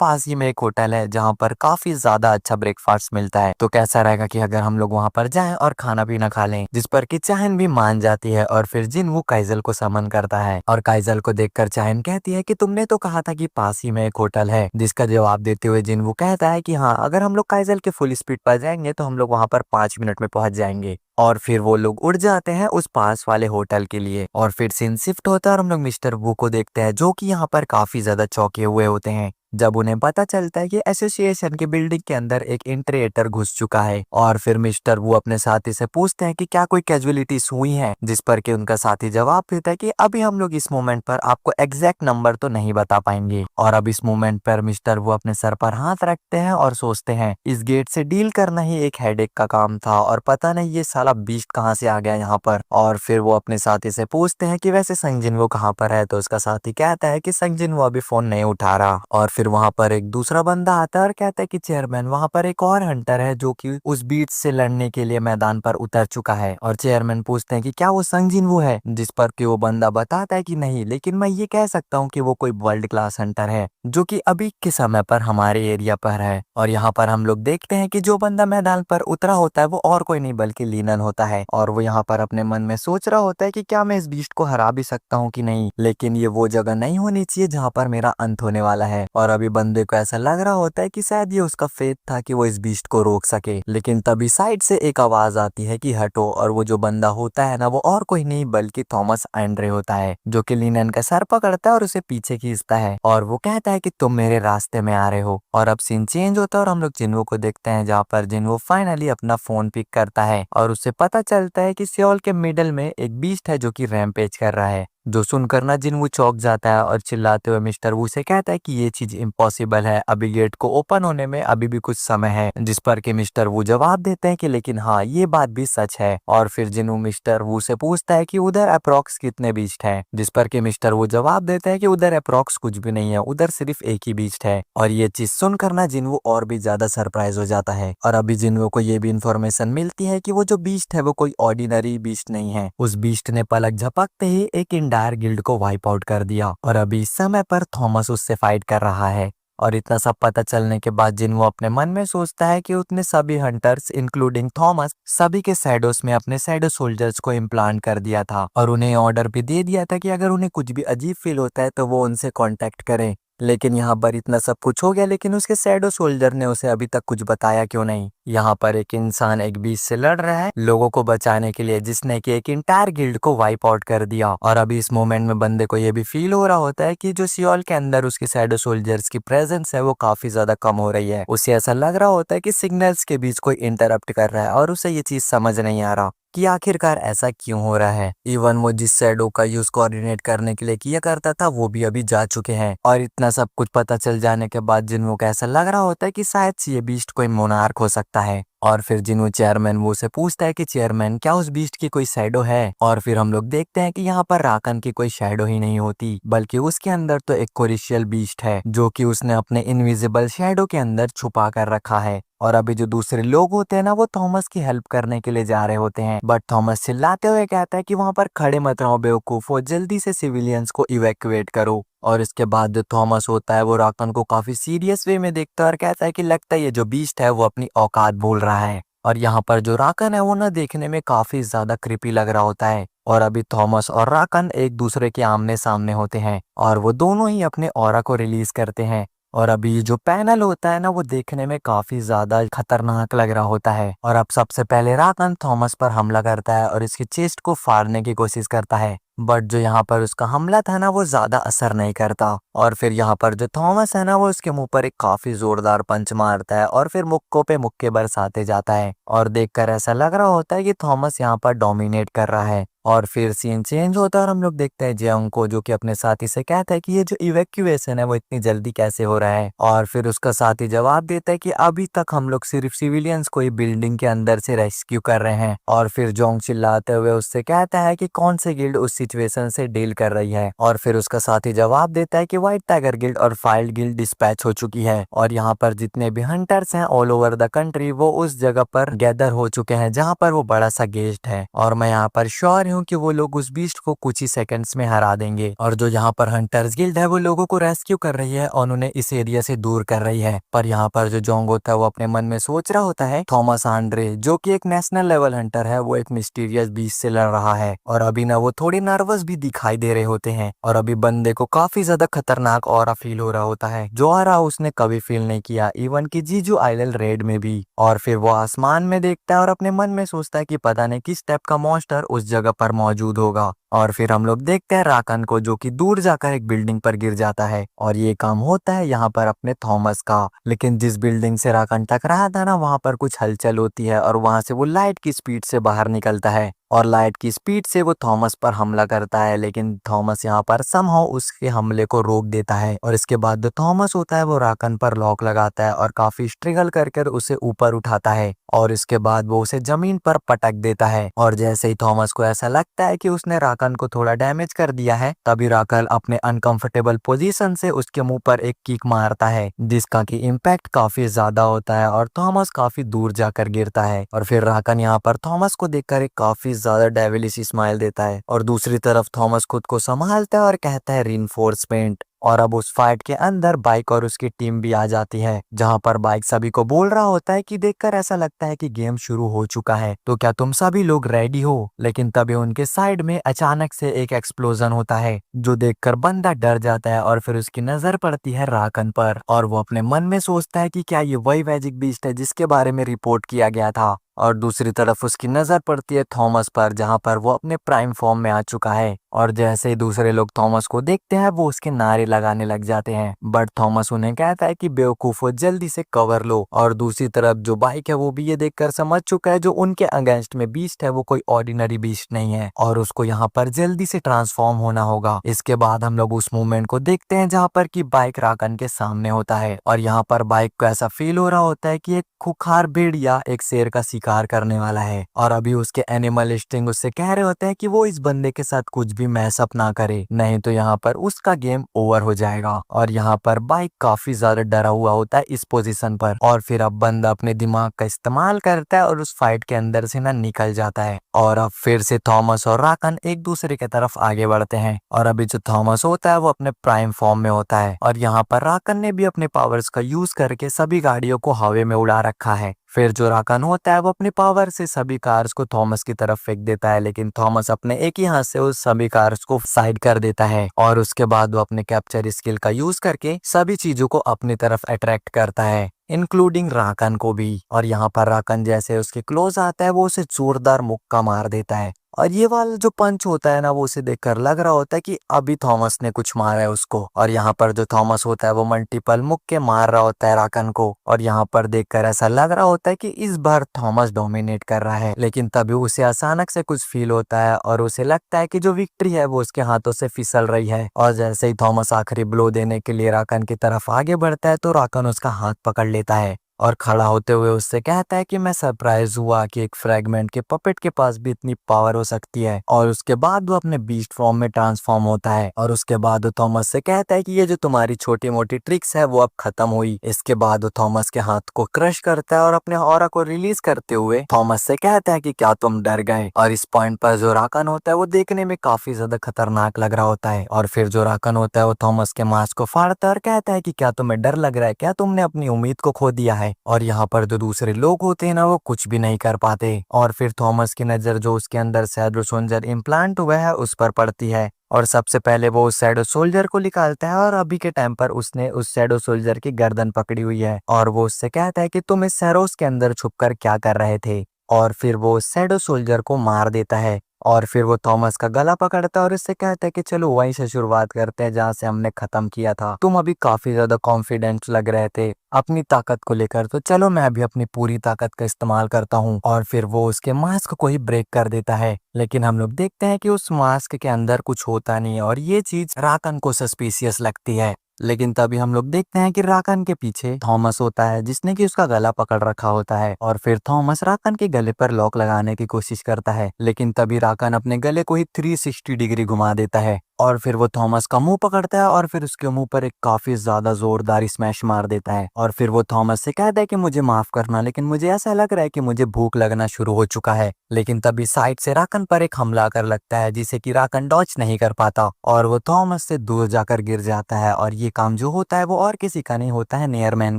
पास ही में एक होटल है जहाँ पर काफी ज्यादा अच्छा ब्रेकफास्ट मिलता है, तो कैसा रहेगा कि अगर हम लोग वहाँ पर जाएं और खाना पीना खा लें। जिस पर कि चायन भी मान जाती है और फिर जिन्नू काइजल को समन करता है। और काइजल को देखकर चायन कहती है कि तुमने तो कहा था कि पास ही में एक होटल है, जिसका जवाब देते हुए जिन्नू कहता है कि हाँ, अगर हम लोग काइजल के फुल स्पीड पर जाएंगे तो हम लोग वहाँ पर 5 मिनट में पहुंच जाएंगे। और फिर वो लोग उड़ जाते हैं उस पास वाले होटल के लिए। और फिर सीन शिफ्ट होता है और हम लोग मिस्टर वू को देखते हैं जो कि यहाँ पर काफी ज्यादा चौंके हुए होते हैं जब उन्हें पता चलता है कि एसोसिएशन की बिल्डिंग के अंदर एक इंट्रेटर घुस चुका है। और फिर मिस्टर वू अपने साथी से पूछते हैं कि क्या कोई कैजुअलिटीज हुई हैं, जिस पर कि उनका साथी जवाब देता है कि अभी हम लोग इस मोमेंट पर आपको एग्जैक्ट नंबर तो नहीं बता पाएंगे। और अब इस मोमेंट पर मिस्टर वू अपने सर पर हाथ रखते हैं और सोचते हैं इस गेट से डील करना ही एक हेडेक का काम था और पता नहीं ये साला बीस्ट कहाँ से आ गया यहाँ पर। और फिर वो अपने साथी से पूछते हैं कि वैसे संगजिन वो कहाँ पर है, तो उसका साथी कहता है कि संगजिन वो अभी फोन नहीं उठा रहा। और फिर वहां पर एक दूसरा बंदा आता है और कहता है कि चेयरमैन, वहां पर एक और हंटर है जो कि उस बीट से लड़ने के लिए मैदान पर उतर चुका है। और चेयरमैन पूछते हैं कि क्या वो संगजिन वो है, जिस पर कि वो बंदा बताता है कि नहीं, लेकिन मैं ये कह सकता हूँ कि वो कोई वर्ल्ड क्लास हंटर है जो कि अभी के समय पर हमारे एरिया पर है। और यहाँ पर हम लोग देखते हैं कि जो बंदा मैदान पर उतरा होता है वो और कोई नहीं बल्कि लीनन होता है। और वो यहाँ पर अपने मन में सोच रहा होता है कि क्या मैं इस बीस्ट को हरा भी सकता हूँ कि नहीं, लेकिन ये वो जगह नहीं होनी चाहिए जहाँ पर मेरा अंत होने वाला है। और अभी बंदे को ऐसा लग रहा होता है कि शायद ये उसका फेथ था कि वो इस बीस्ट को रोक सके, लेकिन तभी साइड से एक आवाज आती है कि हटो। और वो जो बंदा होता है ना वो और कोई नहीं बल्कि थॉमस एंड्रे होता है, जो कि लिनन का सर पकड़ता है और उसे पीछे खींचता है। और वो कहता है कि तुम मेरे रास्ते में आ रहे हो। और अब सीन चेंज होता है और हम लोग जिन्वो को देखते हैं जहाँ पर जिन्वो फाइनली अपना फोन पिक करता है और उससे पता चलता है कि सियोल के मिडल में एक बीस्ट है जो कि रैम्पेज कर रहा है। जो सुनकर ना जिन्वो चौंक जाता है और चिल्लाते हुए मिस्टर वू से कहता है कि ये चीज इम्पॉसिबल है, अभी गेट को ओपन होने में अभी भी कुछ समय है। जिस पर कि मिस्टर वू जवाब देते हैं कि लेकिन हाँ, ये बात भी सच है। और फिर जिन्वो मिस्टर वू से पूछता है कि उधर अप्रोक्स कितने बीस्ट हैं, जिस पर कि मिस्टर वू जवाब देते हैं कि उधर अप्रोक्स कुछ भी नहीं है, उधर सिर्फ एक ही बीस्ट है। और ये चीज सुनकर ना जिन्वो और भी ज्यादा सरप्राइज हो जाता है। और अभी जिन्वो को ये भी इंफॉर्मेशन मिलती है कि वो जो बीस्ट है वो कोई ऑर्डिनरी बीस्ट नहीं है, उस बीस्ट ने पलक झपकते ही एक इंटायर गिल्ड को वाइप आउट कर दिया। और अभी इस समय पर थॉमस उससे फाइट कर रहा है। और इतना सब पता चलने के बाद जिन्वो अपने मन में सोचता है कि उसने सभी हंटर्स इंक्लूडिंग थॉमस सभी के शैडोस में अपने शैडो सोल्जर्स को इम्प्लांट कर दिया था और उन्हें ऑर्डर भी दे दिया था कि अगर उन्हें कुछ भी अजीब फील होता है तो वो उनसे कांटेक्ट करें। लेकिन यहाँ पर इतना सब कुछ हो गया, लेकिन उसके शैडो सोल्जर ने उसे अभी तक कुछ बताया क्यों नहीं। यहाँ पर एक इंसान एक बीस्ट से लड़ रहा है लोगों को बचाने के लिए, जिसने कि एक इंटायर गिल्ड को वाइप आउट कर दिया। और अभी इस मोमेंट में बंदे को ये भी फील हो रहा होता है कि जो सियोल के अंदर उसके शैडो सोल्जर्स की प्रेजेंस है वो काफी ज्यादा कम हो रही है। उसे ऐसा लग रहा होता है कि सिग्नल्स के बीच कोई इंटरप्ट कर रहा है और उसे ये चीज समझ नहीं आ रहा कि आखिरकार ऐसा क्यों हो रहा है। इवन वो जिस शैडो का यूज कोऑर्डिनेट करने के लिए किया करता था वो भी अभी जा चुके हैं। और इतना सब कुछ पता चल जाने के बाद जिन्वो को ऐसा लग रहा होता है कि शायद से ये बीस्ट कोई मोनार्क हो सकता है। और फिर जिन्वो चेयरमैन वो से पूछता है कि चेयरमैन, क्या उस बीस्ट की कोई शैडो है। और फिर हम लोग देखते हैं कि यहाँ पर राकन की कोई शैडो ही नहीं होती, बल्कि उसके अंदर तो एक कोरिशियल बीस्ट है जो कि उसने अपने इनविजिबल शैडो के अंदर छुपा कर रखा है। और अभी जो दूसरे लोग होते हैं ना वो थॉमस की हेल्प करने के लिए जा रहे होते हैं, बट थॉमस चिल्लाते हुए कहता है कि वहां पर खड़े मत रहो बेवकूफो, जल्दी से सिविलियंस को इवैक्यूएट करो। और इसके बाद जो थॉमस होता है वो राकन को काफी सीरियस वे में देखता है और कहता है कि लगता है ये जो बीस्ट है वो अपनी औकात भूल रहा है। और यहाँ पर जो राकन है वो ना देखने में काफी ज्यादा क्रिपी लग रहा होता है। और अभी थॉमस और राकन एक दूसरे के आमने सामने होते हैं और वो दोनों ही अपने ऑरा को रिलीज करते हैं। और अभी जो पैनल होता है ना वो देखने में काफी ज्यादा खतरनाक लग रहा होता है। और अब सबसे पहले राकन थॉमस पर हमला करता है और इसकी चेस्ट को फाड़ने की कोशिश करता है, बट जो यहाँ पर उसका हमला था ना वो ज्यादा असर नहीं करता। और फिर यहाँ पर जो थॉमस है ना वो उसके मुंह पर एक काफी जोरदार पंच मारता है और फिर मुक्कों पे मुक्के बरसाते जाता है। और देखकर ऐसा लग रहा होता है कि थॉमस यहाँ पर डोमिनेट कर रहा है। और फिर सीन चेंज होता है और हम लोग देखते हैं जेयोंग को, जो कि अपने साथी से कहता है कि ये जो इवैक्यूएशन है वो इतनी जल्दी कैसे हो रहा है। और फिर उसका साथी जवाब देता है कि अभी तक हम लोग सिर्फ सिविलियंस को ही बिल्डिंग के अंदर से रेस्क्यू कर रहे हैं। और फिर जोंग चिल्लाते हुए उससे कहता है कि कौन से गिल्ड उस सिचुएशन से डील कर रही है। और फिर उसका साथी जवाब देता है कि व्हाइट टाइगर गिल्ड और फाइल्ड गिल्ड डिस्पैच हो चुकी है और यहाँ पर जितने भी हंटर्स हैं ऑल ओवर द कंट्री वो उस जगह पर गैदर हो चुके हैं जहाँ पर वो बड़ा सा गेस्ट है। और मैं यहाँ पर श्योर हूँ कि वो लोग उस बीस्ट को कुछ ही सेकंड्स में हरा देंगे। और जो यहाँ पर हंटर्स गिल्ड है वो लोगों को रेस्क्यू कर रही है और उन्हें इस एरिया से दूर कर रही है। पर यहाँ पर जो जोंग होता है वो अपने मन में सोच रहा होता है थॉमस आंड्रे, जो कि एक नेशनल लेवल हंटर है, वो एक मिस्टीरियस बीस्ट से लड़ रहा है। और अभी ना वो थोड़ी नर्वस भी दिखाई दे रहे होते हैं और अभी बंदे को काफी ज्यादा खतरनाक ऑरा फील हो रहा होता है, जो ऑरा उसने कभी फील नहीं किया इवन कि जीजू आइलैंड रेड में भी। और फिर वो आसमान में देखता है और अपने मन में सोचता है कि पता नहीं किस टाइप का मॉन्स्टर उस जगह पर मौजूद होगा। और फिर हम लोग देखते हैं राकन को, जो कि दूर जाकर एक बिल्डिंग पर गिर जाता है और ये काम होता है यहाँ पर अपने थॉमस का। लेकिन जिस बिल्डिंग से राकन टकराया था ना वहां पर कुछ हलचल होती है और वहां से वो लाइट की स्पीड से बाहर निकलता है और लाइट की स्पीड से वो थॉमस पर हमला करता है। लेकिन थॉमस यहाँ पर समहाउ उसके हमले को रोक देता है और इसके बाद जो थॉमस होता है वो राकन पर लॉक लगाता है और काफी स्ट्रगल कर उसे ऊपर उठाता है और इसके बाद वो उसे जमीन पर पटक देता है। और जैसे ही थॉमस को ऐसा लगता है कि उसने राकन को थोड़ा डैमेज कर दिया है, तभी राकन अपने अनकंफर्टेबल पोजीशन से उसके मुंह पर एक किक मारता है जिसका कि इम्पैक्ट काफी ज्यादा होता है और थॉमस काफी दूर जाकर गिरता है। और फिर राकन यहाँ पर थॉमस को देखकर एक काफी ज्यादा डेविलिश स्माइल देता है और दूसरी तरफ थॉमस खुद को संभालता है और कहता है रीइंफोर्समेंट। और अब उस फाइट के अंदर बाइक और उसकी टीम भी आ जाती है, जहां पर बाइक सभी को बोल रहा होता है कि देखकर ऐसा लगता है कि गेम शुरू हो चुका है, तो क्या तुम सभी लोग रेडी हो। लेकिन तभी उनके साइड में अचानक से एक एक्सप्लोजन होता है जो देखकर बंदा डर जाता है और फिर उसकी नजर पड़ती है राकन पर और वो अपने मन में सोचता है कि क्या ये वही मैजिक बीस्ट है जिसके बारे में रिपोर्ट किया गया था। और दूसरी तरफ उसकी नजर पड़ती है थॉमस पर, जहां पर वो अपने प्राइम फॉर्म में आ चुका है और जैसे ही दूसरे लोग थॉमस को देखते हैं वो उसके नारे लगाने लग जाते हैं, बट थॉमस उन्हें कहता है कि बेवकूफो जल्दी से कवर लो। और दूसरी तरफ जो बाइक है वो भी ये देखकर समझ चुका है जो उनके अगेंस्ट में बीस्ट है वो कोई ऑर्डिनरी बीस्ट नहीं है और उसको यहाँ पर जल्दी से ट्रांसफॉर्म होना होगा। इसके बाद हम लोग उस मूवमेंट को देखते हैं जहाँ पर की बाइक राकन के सामने होता है और यहाँ पर बाइक को ऐसा फील हो रहा होता है कि एक खुखार भीड़ या एक शेर का शिकार करने वाला है और अभी उसके एनिमल इंस्टिंक्ट उससे कह रहे होते हैं कि वो इस बंदे के साथ कुछ भी मैसअप ना करे, नहीं तो यहाँ पर उसका गेम ओवर हो जाएगा। और यहाँ पर बाइक काफी ज्यादा डरा हुआ होता है इस पोजीशन पर और फिर अब बंदा अपने दिमाग का इस्तेमाल करता है और उस फाइट के अंदर से ना निकल जाता है। और अब फिर से थॉमस और राकन एक दूसरे की तरफ आगे बढ़ते हैं और अभी जो थॉमस होता है वो अपने प्राइम फॉर्म में होता है और यहाँ पर राकन ने भी अपने पावर्स का यूज करके सभी गाड़ियों को हवा में उड़ा रखा है। फिर जो राकन होता है वो अपने पावर से सभी कार्स को थॉमस की तरफ फेंक देता है, लेकिन थॉमस अपने एक ही हाथ से उस सभी कार्स को साइड कर देता है और उसके बाद वो अपने कैप्चर स्किल का यूज करके सभी चीजों को अपनी तरफ अट्रैक्ट करता है, इंक्लूडिंग राकन को भी। और यहाँ पर राकन जैसे उसके क्लोज आता है वो उसे जोरदार मुक्का मार देता है और ये वाला जो पंच होता है ना वो उसे देखकर लग रहा होता है कि अभी थॉमस ने कुछ मारा है उसको। और यहाँ पर जो थॉमस होता है वो मल्टीपल मुक्के मार रहा होता है राकन को और यहाँ पर देखकर ऐसा लग रहा होता है कि इस बार थॉमस डोमिनेट कर रहा है। लेकिन तभी उसे अचानक से कुछ फील होता है और उसे लगता है कि जो विक्ट्री है वो उसके हाथों से फिसल रही है और जैसे ही थॉमस आखिरी ब्लो देने के लिए राकन की तरफ आगे बढ़ता है तो राकन उसका हाथ पकड़ लेता है और खड़ा होते हुए उससे कहता है कि मैं सरप्राइज हुआ कि एक फ्रैगमेंट के पपेट के पास भी इतनी पावर हो सकती है। और उसके बाद वो अपने बीस्ट फॉर्म में ट्रांसफॉर्म होता है और उसके बाद वो थॉमस से कहता है कि ये जो तुम्हारी छोटी मोटी ट्रिक्स है वो अब खत्म हुई। इसके बाद वो थॉमस के हाथ को क्रश करता है और अपने ऑरा को रिलीज करते हुए थॉमस से कहता है कि क्या तुम डर गए। और इस पॉइंट पर जो राकन होता है वो देखने में काफी ज्यादा खतरनाक लग रहा होता है और फिर जो राकन होता है वो थॉमस के मास्क को फाड़ता है और कहता है कि क्या तुम्हें डर लग रहा है, क्या तुमने अपनी उम्मीद को खो दिया है। और यहाँ पर जो दूसरे लोग होते हैं ना वो कुछ भी नहीं कर पाते और फिर थॉमस की नजर जो उसके अंदर शैडो सोल्जर इम्प्लांट हुआ है उस पर पड़ती है और सबसे पहले वो उस शैडो सोल्जर को निकालता है और अभी के टाइम पर उसने उस शैडो सोल्जर की गर्दन पकड़ी हुई है और वो उससे कहता है कि तुम इस सैरोस के अंदर छुपकर क्या कर रहे थे। और फिर वो शैडो सोल्जर को मार देता है और फिर वो थॉमस का गला पकड़ता है और उससे कहता है कि चलो वहीं से शुरुआत करते हैं जहाँ से हमने खत्म किया था। तुम अभी काफी ज्यादा कॉन्फिडेंट लग रहे थे अपनी ताकत को लेकर, तो चलो मैं भी अपनी पूरी ताकत का इस्तेमाल करता हूँ। और फिर वो उसके मास्क को ही ब्रेक कर देता है, लेकिन हम लोग देखते हैं कि उस मास्क के अंदर कुछ होता नहीं है और ये चीज राकन को सस्पिशियस लगती है। लेकिन तभी हम लोग देखते हैं कि राकन के पीछे थॉमस होता है जिसने कि उसका गला पकड़ रखा होता है। और फिर थॉमस राकन के गले पर लॉक लगाने की कोशिश करता है, लेकिन तभी राकन अपने गले को ही 360 डिग्री घुमा देता है और फिर वो थॉमस का मुंह पकड़ता है और फिर उसके मुंह पर एक काफी ज्यादा जोरदार स्मैश मार देता है। और फिर वो थॉमस से कहता है कि मुझे माफ करना, लेकिन मुझे ऐसा लग रहा है कि मुझे भूख लगना शुरू हो चुका है। लेकिन तभी साइड से राकन पर एक हमला कर लगता है जिसे कि राकन डॉज नहीं कर पाता और वो थॉमस से दूर जाकर गिर जाता है। और ये काम जो होता है वो और किसी का नहीं होता है, नेयरमैन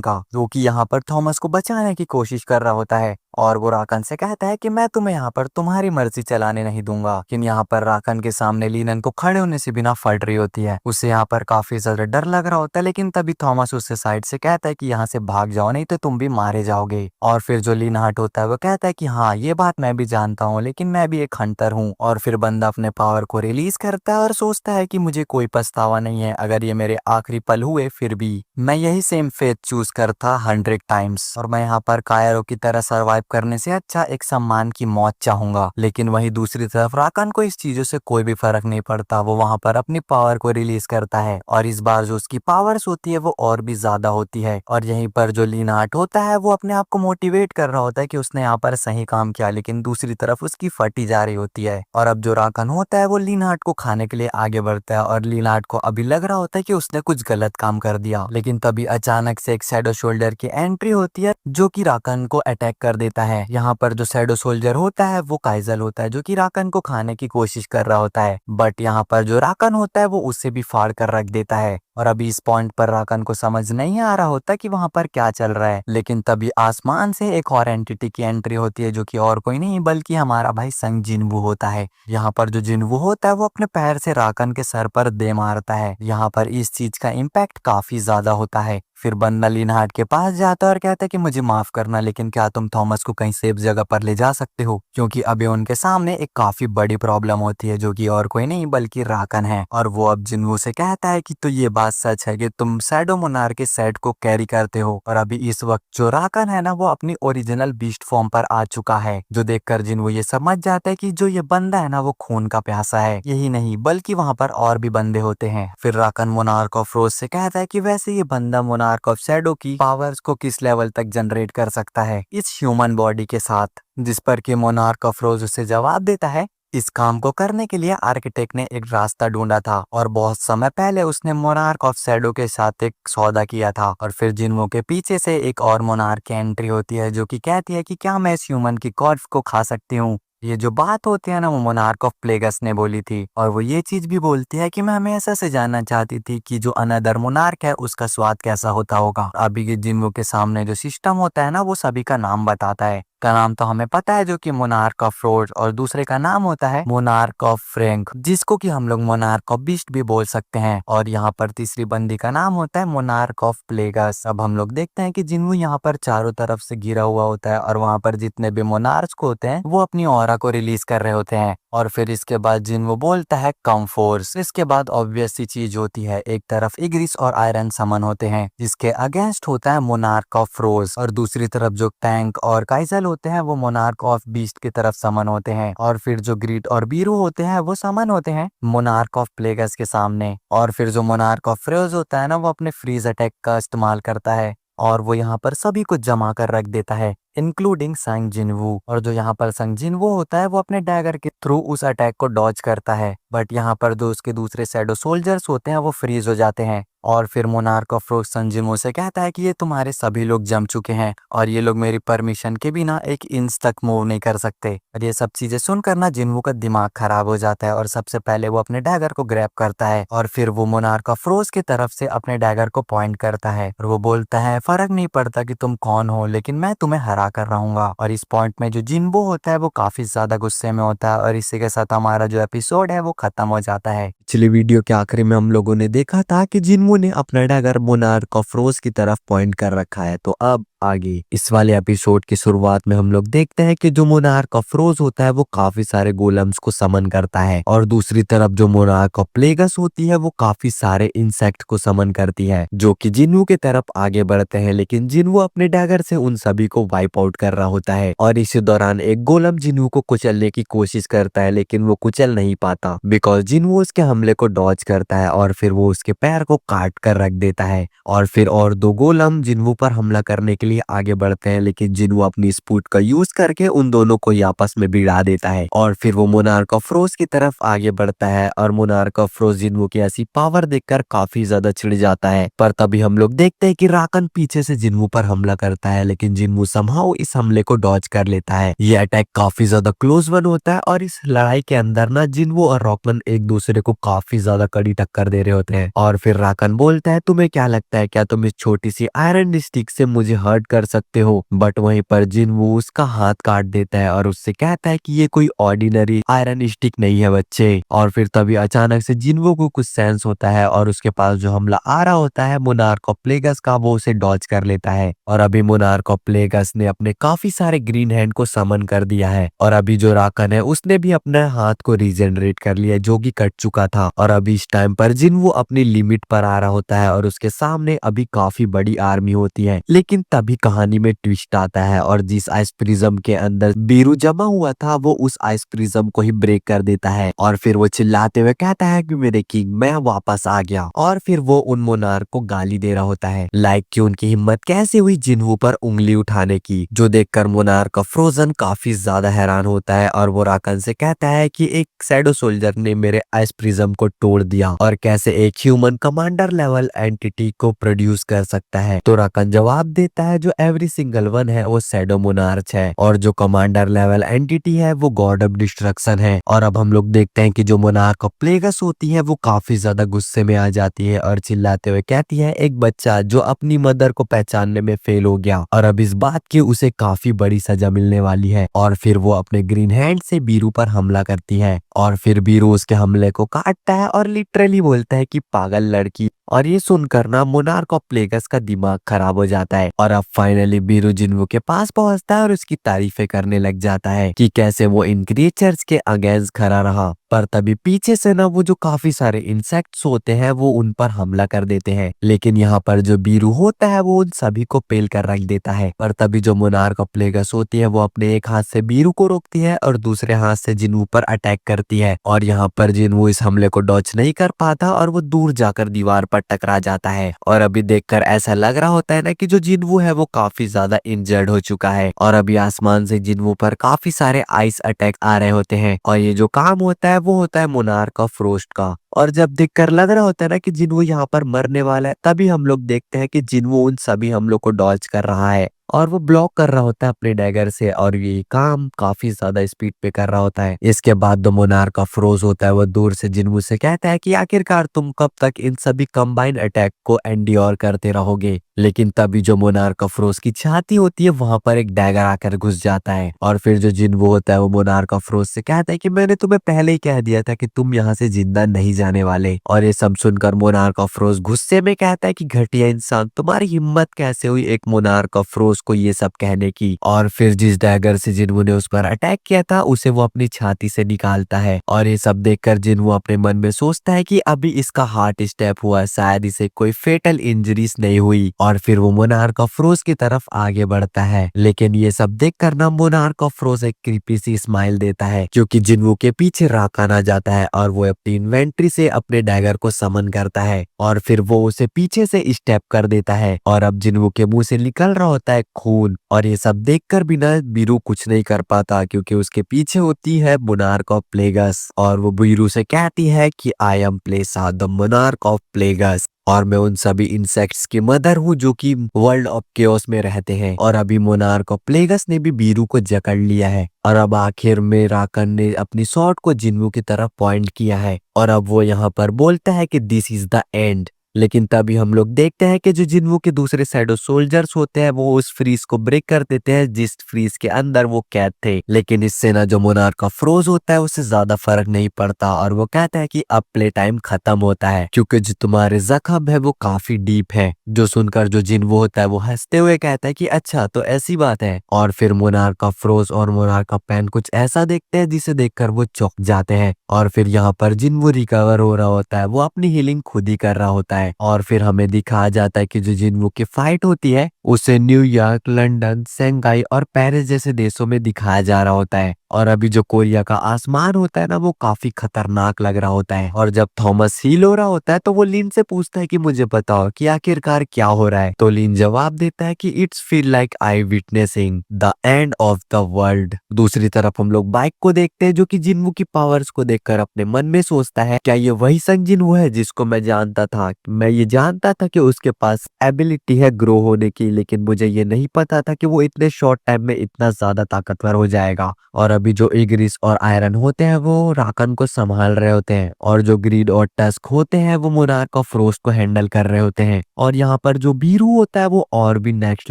का, जो कि यहाँ पर थॉमस को बचाने की कोशिश कर रहा होता है। और वो राकन से कहता है कि मैं तुम्हें यहाँ पर तुम्हारी मर्जी चलाने नहीं दूंगा। लेकिन यहाँ पर राकन के सामने लीनन को खड़े होने से बिना फट रही होती है। उसे यहाँ पर काफी ज्यादा डर लग रहा होता है, लेकिन तभी थॉमस उससे साइड से कहता है कि यहाँ से भाग जाओ नहीं तो तुम भी मारे जाओगे। और फिर जो लीनहार्ट होता है वो कहता है कि हाँ ये बात मैं भी जानता हूँ, लेकिन मैं भी एक हंटर हूँ। और फिर बंदा अपने पावर को रिलीज करता है और सोचता है कि मुझे कोई पछतावा नहीं है, अगर ये मेरे आखिरी पल हुए फिर भी मैं यही सेम फेथ चूज करता 100 टाइम्स और मैं यहाँ पर कायरो की तरह सरवाइव करने से अच्छा एक सम्मान की मौत चाहूंगा। लेकिन वहीं दूसरी तरफ राकन को इस चीजों से कोई भी फर्क नहीं पड़ता। वो वहां पर अपनी पावर को रिलीज करता है और इस बार जो उसकी पावर्स होती है वो और भी ज्यादा होती है। और यहीं पर जो लीनहार्ट होता है वो अपने आप को मोटिवेट कर रहा होता है कि उसने यहाँ पर सही काम किया, लेकिन दूसरी तरफ उसकी फटी जा रही होती है। और अब जो राकन होता है वो लीनहार्ट को खाने के लिए आगे बढ़ता है और लीनहार्ट को अभी लग रहा होता है कि उसने कुछ गलत काम कर दिया। लेकिन तभी अचानक से एक शैडो शोल्डर की एंट्री होती है जो कि राकन को अटैक कर देता है। यहाँ पर जो शैडो सोल्जर होता है वो काइजल होता है जो कि राकन को खाने की कोशिश कर रहा होता है, बट यहाँ पर जो राकन होता है वो उससे भी फाड़ कर रख देता है। और अभी इस पॉइंट पर राकन को समझ नहीं आ रहा होता कि वहां पर क्या चल रहा है। लेकिन तभी आसमान से एक और एंटिटी की एंट्री होती है जो कि और कोई नहीं बल्कि हमारा भाई संग जिनवू होता है। यहाँ पर जो जिनवू होता है वो अपने पैर से राकन के सर पर दे मारता है। यहाँ पर इस चीज का इम्पैक्ट काफी ज्यादा होता है। फिर बंदा लीनहार्ट के पास जाता है और कहता है कि मुझे माफ करना, लेकिन क्या तुम थॉमस को कहीं सेफ जगह पर ले जा सकते हो, क्योंकि अभी उनके सामने एक काफी बड़ी प्रॉब्लम होती है जो कि और कोई नहीं बल्कि राकन है। और वो अब जिनवू से कहता है कि तो ये बात सच है कि तुम शैडो मोनार्क के सेट को कैरी करते हो। और अभी इस वक्त जो राकन है ना वो अपनी ओरिजिनल बीस्ट फॉर्म पर आ चुका है, जो देखकर जिनवू ये समझ जाता है कि जो ये बंदा है ना वो खून का प्यासा है। यही नहीं बल्कि वहां पर और भी बंदे होते हैं। फिर राकन मोनार्क ऑफ रोज से कहता है कि वैसे ये बंदा मोनार्क ऑफ शैडो की पावर्स को किस लेवल तक जनरेट कर सकता है इस ह्यूमन बॉडी के साथ, जिस पर कि मोनार्क ऑफ रोज उसे जवाब देता है इस काम को करने के लिए आर्किटेक्ट ने एक रास्ता ढूंढा था और बहुत समय पहले उसने मोनार्क ऑफ शैडो के साथ एक सौदा किया था। और फिर जिनवू के पीछे से एक और मोनार्क की एंट्री होती है जो कि कहती है कि क्या मैं इस ह्यूमन की कॉर्प्स को खा सकती हूँ। ये जो बात होती है ना वो मोनार्क ऑफ प्लेगस ने बोली थी और वो ये चीज भी बोलती है कि मैं हमेशा से जानना चाहती थी कि जो अनदर मोनार्क है उसका स्वाद कैसा होता होगा। अभी के जिनवू के सामने जो सिस्टम होता है ना वो सभी का नाम बताता है। का नाम तो हमें पता है जो कि मोनार्क ऑफ रोड, और दूसरे का नाम होता है मोनार्क ऑफ फ्रैंक, जिसको कि हम लोग मोनार्क ऑफ बीस्ट भी बोल सकते हैं। और यहाँ पर तीसरी बंदी का नाम होता है मोनार्क ऑफ प्लेगस। अब हम लोग देखते हैं कि जिनवू यहाँ पर चारों तरफ से घिरा हुआ होता है और वहां पर जितने भी मोनार्क्स होते हैं वो अपनी ऑरा को रिलीज कर रहे होते हैं। और फिर इसके बाद जिनवू बोलता है कम फोर्स। इसके बाद ऑब्वियस सी चीज होती है, एक तरफ इग्रिस और आयरन समन होते हैं जिसके अगेंस्ट होता है मोनार्क ऑफ रोज, और दूसरी तरफ जो टैंक और काइजल होते हैं वो मोनार्क ऑफ बीस्ट की तरफ समन होते हैं। और फिर जो ग्रीट और बीरू होते हैं वो समन होते हैं मोनार्क ऑफ प्लेगस के सामने। और फिर जो मोनार्क ऑफ फ्रोज होता है ना वो अपने फ्रीज अटैक का इस्तेमाल करता है और वो यहाँ पर सभी कुछ जमा कर रख देता है इंक्लूडिंग संग जिनवू। और जो यहाँ पर संग जिनवू होता है वो अपने डैगर के थ्रू उस अटैक को डॉज करता है, बट यहाँ पर जो उसके दूसरे शैडो सोल्जर्स होते हैं वो फ्रीज हो जाते हैं। और फिर मोनार्क ऑफ रोज संग जिनवू से कहता है कि ये तुम्हारे सभी लोग जम चुके हैं और ये लोग मेरी परमिशन के बिना एक इंच तक मूव नहीं कर सकते। और ये सब चीजें सुनकर ना जिनवू का दिमाग खराब हो जाता है और सबसे पहले वो अपने डैगर को ग्रैब करता है और फिर वो मोनार्क ऑफ रोज की तरफ से अपने डैगर को पॉइंट करता है और वो बोलता है फर्क नहीं पड़ता कि तुम कौन हो, लेकिन मैं तुम्हें हरा कर रहूंगा। और इस पॉइंट में जो जिनवू होता है वो काफी ज्यादा गुस्से में होता है और इसी के साथ हमारा जो एपिसोड है वो खत्म हो जाता है। पिछली वीडियो के आखिरी में हम लोगों ने देखा था कि जिन्वो ने अपना डैगर मोनार्क ऑफ रोज की तरफ पॉइंट कर रखा है। तो अब आगे इस वाले एपिसोड की शुरुआत में हम लोग देखते हैं कि जो मोनार्क ऑफ रोज होता है वो काफी सारे गोलम्स को समन करता है और दूसरी तरफ जो मोनार्क ऑफ प्लेगस होती है वो काफी सारे इंसेक्ट को समन करती है, जो कि जिन्वो की तरफ आगे बढ़ते हैं। लेकिन जिन्वो अपने डैगर से उन सभी को वाइप आउट कर रहा होता है और इसी दौरान एक गोलम जिन्वो को कुचलने की कोशिश करता है, लेकिन वो कुचल नहीं पाता बिकॉज जिन्वो उसके हमले को डॉज करता है और फिर वो उसके पैर को काट कर रख देता है। और फिर और दो गोलम जिन्वो पर हमला करने के लिए आगे बढ़ते हैं, लेकिन जिन्वो अपनी स्पूट का यूज करके उन दोनों को आपस में भिड़ा देता है और फिर वो मोनार्क ऑफ रोज की तरफ आगे बढ़ता है और मोनार्क ऑफ रोज जिन्वो की ऐसी पावर देखकर काफी ज्यादा चिढ़ जाता है। पर तभी हम लोग देखते हैं कि राकन पीछे से जिन्वो पर हमला करता है, लेकिन जिन्वो समहाउ इस हमले को डॉज कर लेता है। ये अटैक काफी ज्यादा क्लोज वन होता है और इस लड़ाई के अंदर ना जिन्वो और राकन एक दूसरे को काफी ज्यादा कड़ी टक्कर दे रहे होते हैं। और फिर राकन बोलता है, तुम्हें क्या लगता है, क्या तुम इस छोटी सी आयरन स्टिक से मुझे हर्ट कर सकते हो? बट वहीं पर जिन्वो उसका हाथ काट देता है और उससे कहता है कि ये कोई ऑर्डिनरी आयरन स्टिक नहीं है बच्चे। और फिर तभी अचानक से जिन्वो को कुछ सेंस होता है और उसके पास जो हमला आ रहा होता है मोनार्क ऑफ प्लेगस का, वो उसे डॉज कर लेता है। और अभी मोनार्क ऑफ प्लेगस ने अपने काफी सारे ग्रीन हैंड को समन कर दिया है और अभी जो राकन है उसने भी अपने हाथ को रीजनरेट कर लिया जो कि कट चुका था। और अभी इस टाइम पर जिन्वो अपनी लिमिट पर आ रहा होता है और उसके सामने अभी काफी बड़ी आर्मी होती है। लेकिन तभी कहानी में ट्विस्ट आता है और जिस आइस प्रिज्म के अंदर बीरू जमा हुआ था वो उस आइस प्रिज्म को ही ब्रेक कर देता है और फिर वो चिल्लाते हुए कहता है कि मेरे किंग मैं वापस आ गया। और फिर वो उन मोनार्क को गाली दे रहा होता है लाइक कि उनकी हिम्मत कैसे हुई जिन्वो पर उंगली उठाने की, जो देखकर मोनार्क ऑफ फ्रोजन काफी ज्यादा हैरान होता है और वो राकन से कहता है कि एक शैडो सोल्जर ने मेरे आइस प्रिज्म को तोड़ दिया और कैसे एक ह्यूमन कमांडर लेवल एंटिटी को प्रोड्यूस कर सकता है। तो राकन जवाब देता है जो एवरी सिंगल वन है वो शैडो मोनार्च है और जो कमांडर लेवल एंटिटी है वो गॉड ऑफ डिस्ट्रक्शन है। और अब हम लोग देखते हैं कि जो मोनार्क ऑफ प्लेगस होती है वो काफी ज्यादा गुस्से में आ जाती है और चिल्लाते हुए कहती है एक बच्चा जो अपनी मदर को पहचानने में फेल हो गया और अब इस बात की उसे काफी बड़ी सजा मिलने वाली है। और फिर वो अपने ग्रीन हैंड से बीरू पर हमला करती है और फिर बीरू उसके हमले को काटता है और लिटरली बोलता है कि पागल लड़की। और ये सुनकर ना मोनार्क ऑफ प्लेगस का दिमाग खराब हो जाता है और अब फाइनली बीरू जिन्वो के पास पहुंचता है और उसकी तारीफें करने लग जाता है कि कैसे वो इन क्रिएचर्स के अगेंस्ट खड़ा रहा। पर तभी पीछे से ना वो जो काफी सारे इंसेक्ट्स होते हैं वो उन पर हमला कर देते हैं, लेकिन यहाँ पर जो बीरू होता है वो उन सभी को पेल कर रख देता है। पर तभी जो मोनार्क ऑफ प्लेगस होती है वो अपने एक हाथ से बीरू को रोकती है और दूसरे हाथ से जिन्वो पर अटैक करती है और यहाँ पर जिन्वो इस हमले को डॉच नहीं कर पाता और वो दूर जाकर दीवार पर टकरा जाता है। और अभी देखकर ऐसा लग रहा होता है ना कि जो जिन्वो है वो काफी ज्यादा इंजर्ड हो चुका है और अभी आसमान से जिन्वो पर काफी सारे आइस अटैक आ रहे होते हैं और ये जो काम होता है वो होता है मोनार्क ऑफ फ्रोस्ट का। और जब देखकर लग रहा होता है ना कि जिन्वो यहाँ पर मरने वाला है, तभी हम लोग देखते हैं कि जिन्वो उन सभी हमलों को डॉज कर रहा है और वो ब्लॉक कर रहा होता है अपने डैगर से और ये काम काफी ज्यादा स्पीड पे कर रहा होता है। इसके बाद जो मोनार्क ऑफ रोज होता है वो दूर से जिन्वो से कहता है कि आखिरकार तुम कब तक इन सभी कंबाइंड अटैक को एंड्योर करते रहोगे। लेकिन तभी जो मोनार्क ऑफ रोज की छाती होती है वहां पर एक डैगर आकर घुस जाता है और फिर जो जिन्वो होता है वो मोनार्क ऑफ रोज से कहता है कि मैंने तुम्हें पहले ही कह दिया था कि तुम यहाँ से जिंदा नहीं जाने वाले। और ये सब सुनकर मोनार्क ऑफ रोज गुस्से में कहता है कि घटिया इंसान, तुम्हारी हिम्मत कैसे हुई एक मोनार्क ऑफ रोज को ये सब कहने की। और फिर जिस डैगर से जिन्वो ने उस पर अटैक किया था उसे वो अपनी छाती से निकालता है और ये सब देखकर जिन्वो अपने मन में सोचता है कि अभी इसका हार्ट स्टेप हुआ, शायद इसे कोई फेटल इंजरीज नहीं हुई। और फिर वो मोनार्क ऑफ रोज की तरफ आगे बढ़ता है, लेकिन ये सब देखकर ना मोनार्क ऑफ रोज एक क्रीपी सी स्माइल देता है क्योंकि जिन्वो के पीछे राकन आ जाता है और वो अपनी इन्वेंट्री से अपने डैगर को समन करता है और फिर वो उसे पीछे से स्टेप कर देता है और अब जिन्वो के मुंह से निकल रहा होता है खून। और ये सब देखकर भी ना बीरू कुछ नहीं कर पाता क्योंकि उसके पीछे होती है मोनार्क ऑफ प्लेगस और वो बीरू से कहती है कि I am Plessa the monarch of plagues और मैं उन सभी इंसेक्ट्स की मदर हूँ जो कि वर्ल्ड ऑफ केओस में रहते हैं। और अभी मोनार्क ऑफ प्लेगस ने भी बीरू को जकड़ लिया है और अब आखिर में राकन ने अपनी स्वॉर्ड को जिन्वो की तरफ पॉइंट किया है और अब वो यहाँ पर बोलता है कि दिस इज द एंड। लेकिन तभी हम लोग देखते हैं कि जो जिन्वू के दूसरे शैडो सोल्जर्स होते हैं वो उस फ्रीज को ब्रेक कर देते हैं जिस फ्रीज के अंदर वो कैद थे। लेकिन इससे ना जो मोनार्क का फ्रोज होता है उससे ज्यादा फर्क नहीं पड़ता और वो कहता है कि अब प्ले टाइम खत्म होता है क्योंकि जो तुम्हारे जख्म है वो काफी डीप है। जो सुनकर जो जिन्वू होता है वो हंसते हुए कहता है कि अच्छा तो ऐसी बात है। और फिर मोनार्क का फ्रोज और मोनार्क का पैन कुछ ऐसा देखते हैं जिसे देखकर वो चौंक जाते हैं। और फिर यहाँ पर जिन्वू रिकवर हो रहा होता है, वो अपनी हीलिंग खुद ही कर रहा होता है। और फिर हमें दिखाया जाता है कि जो जिन्वू की फाइट होती है उसे न्यूयॉर्क, लंदन, शंघाई और पेरिस जैसे देशों में दिखाया जा रहा होता है। और अभी जो कोरिया का आसमान होता है ना वो काफी खतरनाक लग रहा होता है। और जब थॉमस हील हो रहा होता है तो वो लिन से पूछता है कि मुझे बताओ कि आखिरकार क्या हो रहा है। तो लिन जवाब देता है कि it's feel like I witnessing the end of the world. दूसरी तरफ हम लोग बाइक को देखते हैं जो कि जिन्वू की पावर्स को देखकर अपने मन में सोचता है क्या ये वही संग जिन्वू है जिसको मैं जानता था। मैं ये जानता था कि उसके पास एबिलिटी है ग्रो होने की, लेकिन मुझे ये नहीं पता था कि वो इतने शॉर्ट टाइम में इतना ज्यादा ताकतवर हो जाएगा। और अभी जो इग्रिस और आयरन होते हैं वो राकन को संभाल रहे होते हैं और जो ग्रीड और टस्क होते हैं वो मोनार्क ऑफ फ्रोस्ट को हैंडल कर रहे होते हैं। और यहाँ पर जो बीरू होता है वो और भी नेक्स्ट